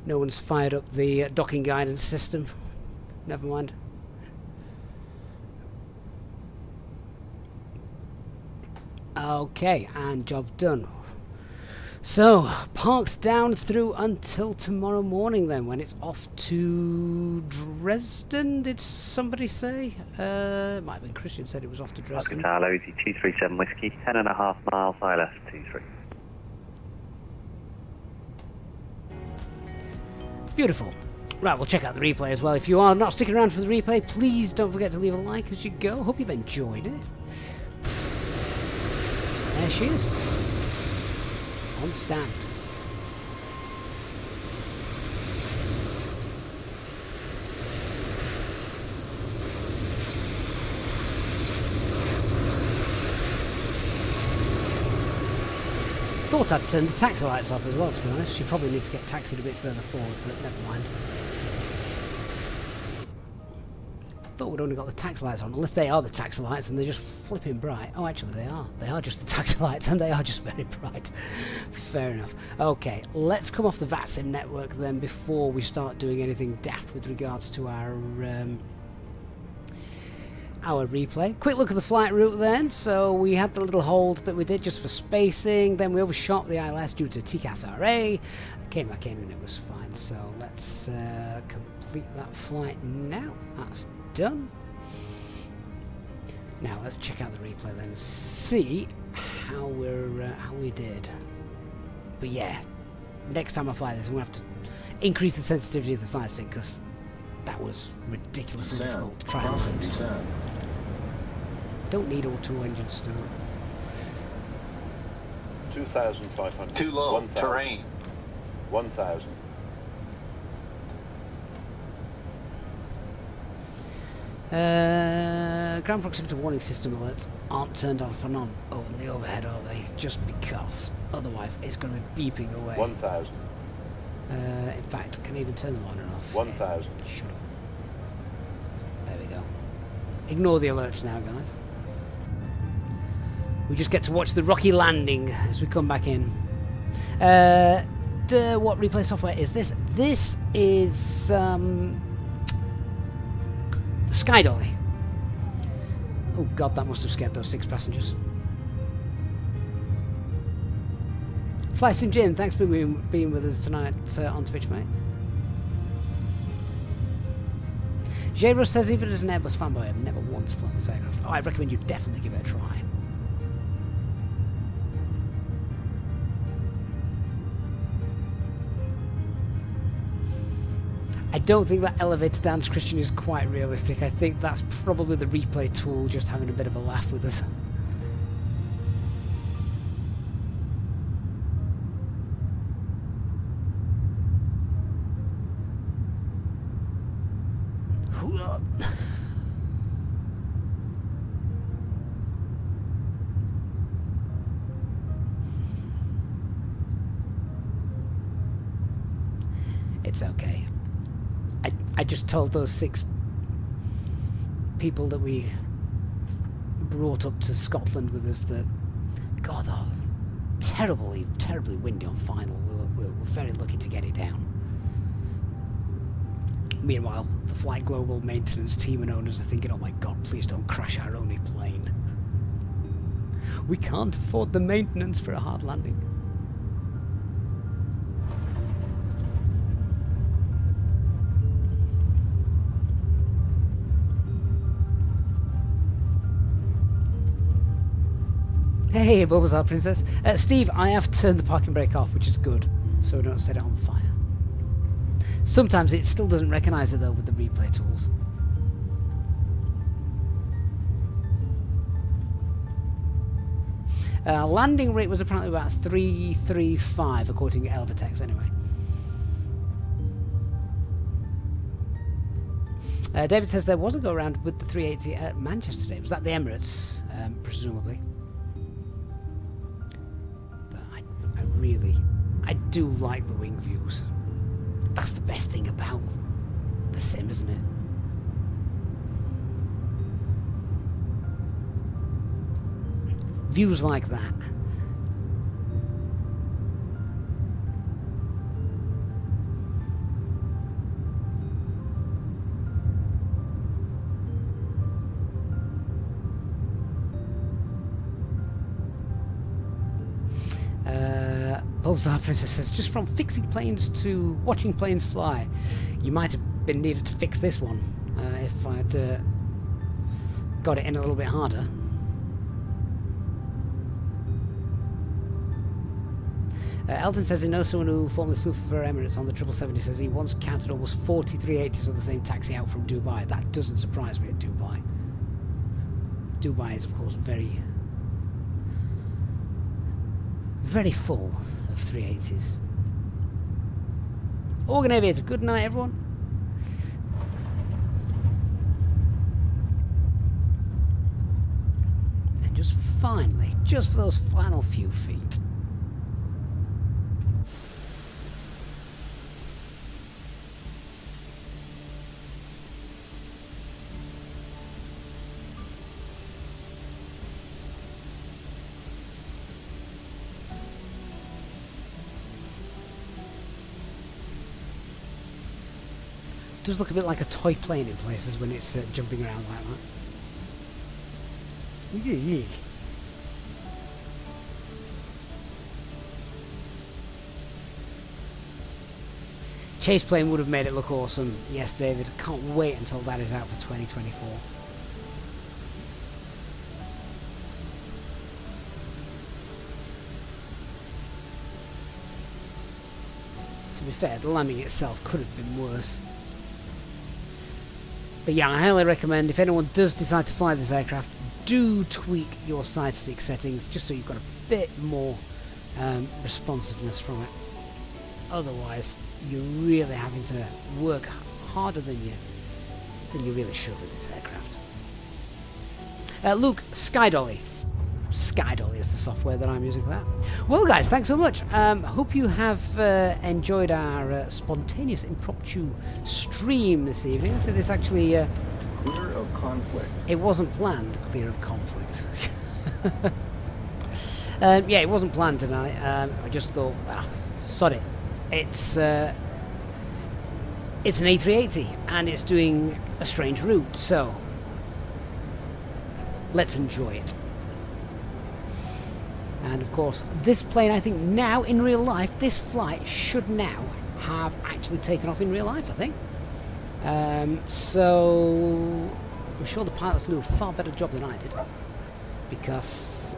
No one's fired up the docking guidance system. Never mind. Okay, and job done. So, parked down through until tomorrow morning then, when it's off to Dresden, did somebody say? It might have been Christian said it was off to Dresden. Hotel OZ 237 Whiskey, 10.5 miles ILS 23. Beautiful. Right, we'll check out the replay as well. If you are not sticking around for the replay, please don't forget to leave a like as you go. Hope you've enjoyed it. There she is. On stand. Thought I'd turn the taxi lights off as well, to be honest. She probably needs to get taxied a bit further forward, but never mind. Thought we'd only got the taxi lights on, unless they are the taxi lights and they're just flipping bright. Oh, actually they are. They are just the taxi lights and they are just very bright. Fair enough. Okay, let's come off the VATSIM network then before we start doing anything daft with regards to our replay. Quick look at the flight route then. So we had the little hold that we did just for spacing, then we overshot the ILS due to TCAS RA. Came back in and it was fine. So let's complete that flight now. That's done. Now let's check out the replay then and see how we did. But yeah, next time I fly this I'm gonna have to increase the sensitivity of the side stick because that was ridiculously difficult to try and land. Don't need auto engine still. 2,500. Too low. 1,000. Terrain. 1,000. Ground proximity warning system alerts aren't turned off and on over the overhead, are they? Just because. Otherwise, it's going to be beeping away. 1,000. In fact, can I even turn them on and off? 1,000. Shut up. There we go. Ignore the alerts now, guys. We just get to watch the rocky landing as we come back in. What replay software is this? This is Sky Dolly. Oh god, that must have scared those 6 passengers. FlySim Jim, thanks for being with us tonight on Twitch, mate. J-Russ says, even as an Airbus fanboy, I've never once flown this aircraft. Oh, I recommend you definitely give it a try. I don't think that elevator dance, Christian, is quite realistic. I think that's probably the replay tool just having a bit of a laugh with us. It's okay. I just told those 6 people that we brought up to Scotland with us that, God, oh, terribly windy on final. We were very lucky to get it down. Meanwhile, the Fly Global maintenance team and owners are thinking, oh my God, please don't crash our only plane. We can't afford the maintenance for a hard landing. Hey, Bulbasaur Princess. Steve, I have turned the parking brake off, which is good, so we don't set it on fire. Sometimes it still doesn't recognise it, though, with the replay tools. Landing rate was apparently about 335, according to Elvatex, anyway. David says there was a go-around with the 380 at Manchester today. Was that the Emirates, presumably? I do like the wing views. That's the best thing about the sim, isn't it? Views like that. Bulbsar Princess says, just from fixing planes to watching planes fly, you might have been needed to fix this one if I'd got it in a little bit harder. Elton says he knows someone who formerly flew for Emirates on the 777. He says he once counted almost 40 380s on the same taxi out from Dubai. That doesn't surprise me at Dubai. Dubai is, of course, very full of 380s. Organ Aviator, good night, everyone. And just finally, just for those final few feet. It does look a bit like a toy plane in places when it's jumping around like that. Yeah. Chase plane would have made it look awesome. Yes, David. Can't wait until that is out for 2024. To be fair, the landing itself could have been worse. But yeah, I highly recommend, if anyone does decide to fly this aircraft, do tweak your side stick settings just so you've got a bit more responsiveness from it. Otherwise, you're really having to work harder than you really should with this aircraft. Luke, Skydolly. Skydolly is the software that I'm using for that. Well, guys, thanks so much. Hope you have enjoyed our spontaneous impromptu stream this evening. So this actually Clear of conflict. It wasn't planned, clear of conflict. Yeah, it wasn't planned tonight. I just thought, well, sod it. It's an A380 and it's doing a strange route, so let's enjoy it. And of course, this plane, I think now in real life, this flight should now have actually taken off in real life, I think. So I'm sure the pilots do a far better job than I did, because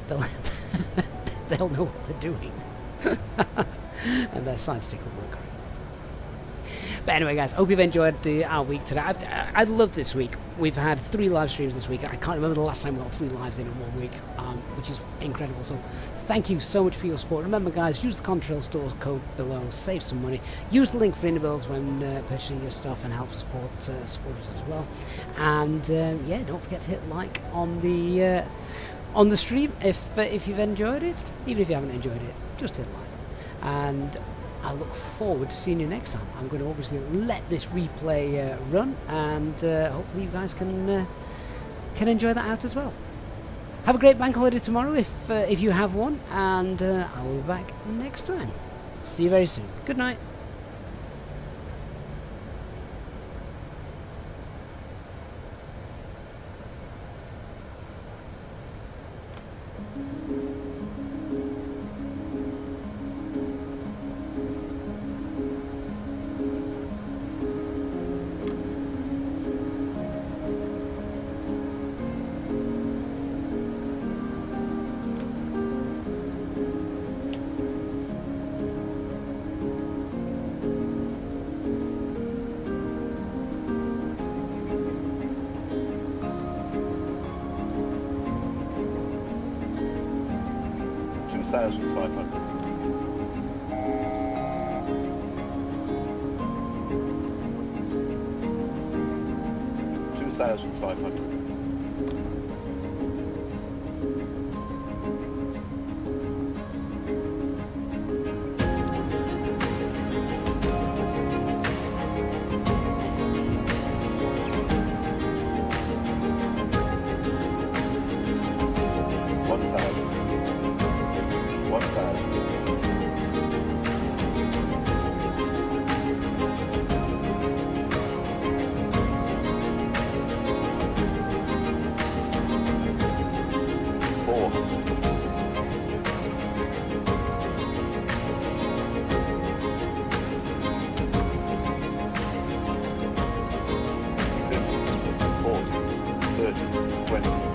they'll know what they're doing. And their side stick will work correctly. But anyway, guys, hope you've enjoyed our week today. I love this week. We've had 3 live streams this week. I can't remember the last time we got 3 lives in 1 week, which is incredible. So thank you so much for your support. Remember, guys, use the Contrail Stores code below, save some money. Use the link for Innobills when purchasing your stuff and help support supporters as well. And yeah, don't forget to hit like on the stream if you've enjoyed it. Even if you haven't enjoyed it, just hit like. And I look forward to seeing you next time. I'm going to obviously let this replay run, and hopefully you guys can enjoy that out as well. Have a great bank holiday tomorrow if you have one, and I will be back next time. See you very soon. Good night. Twenty.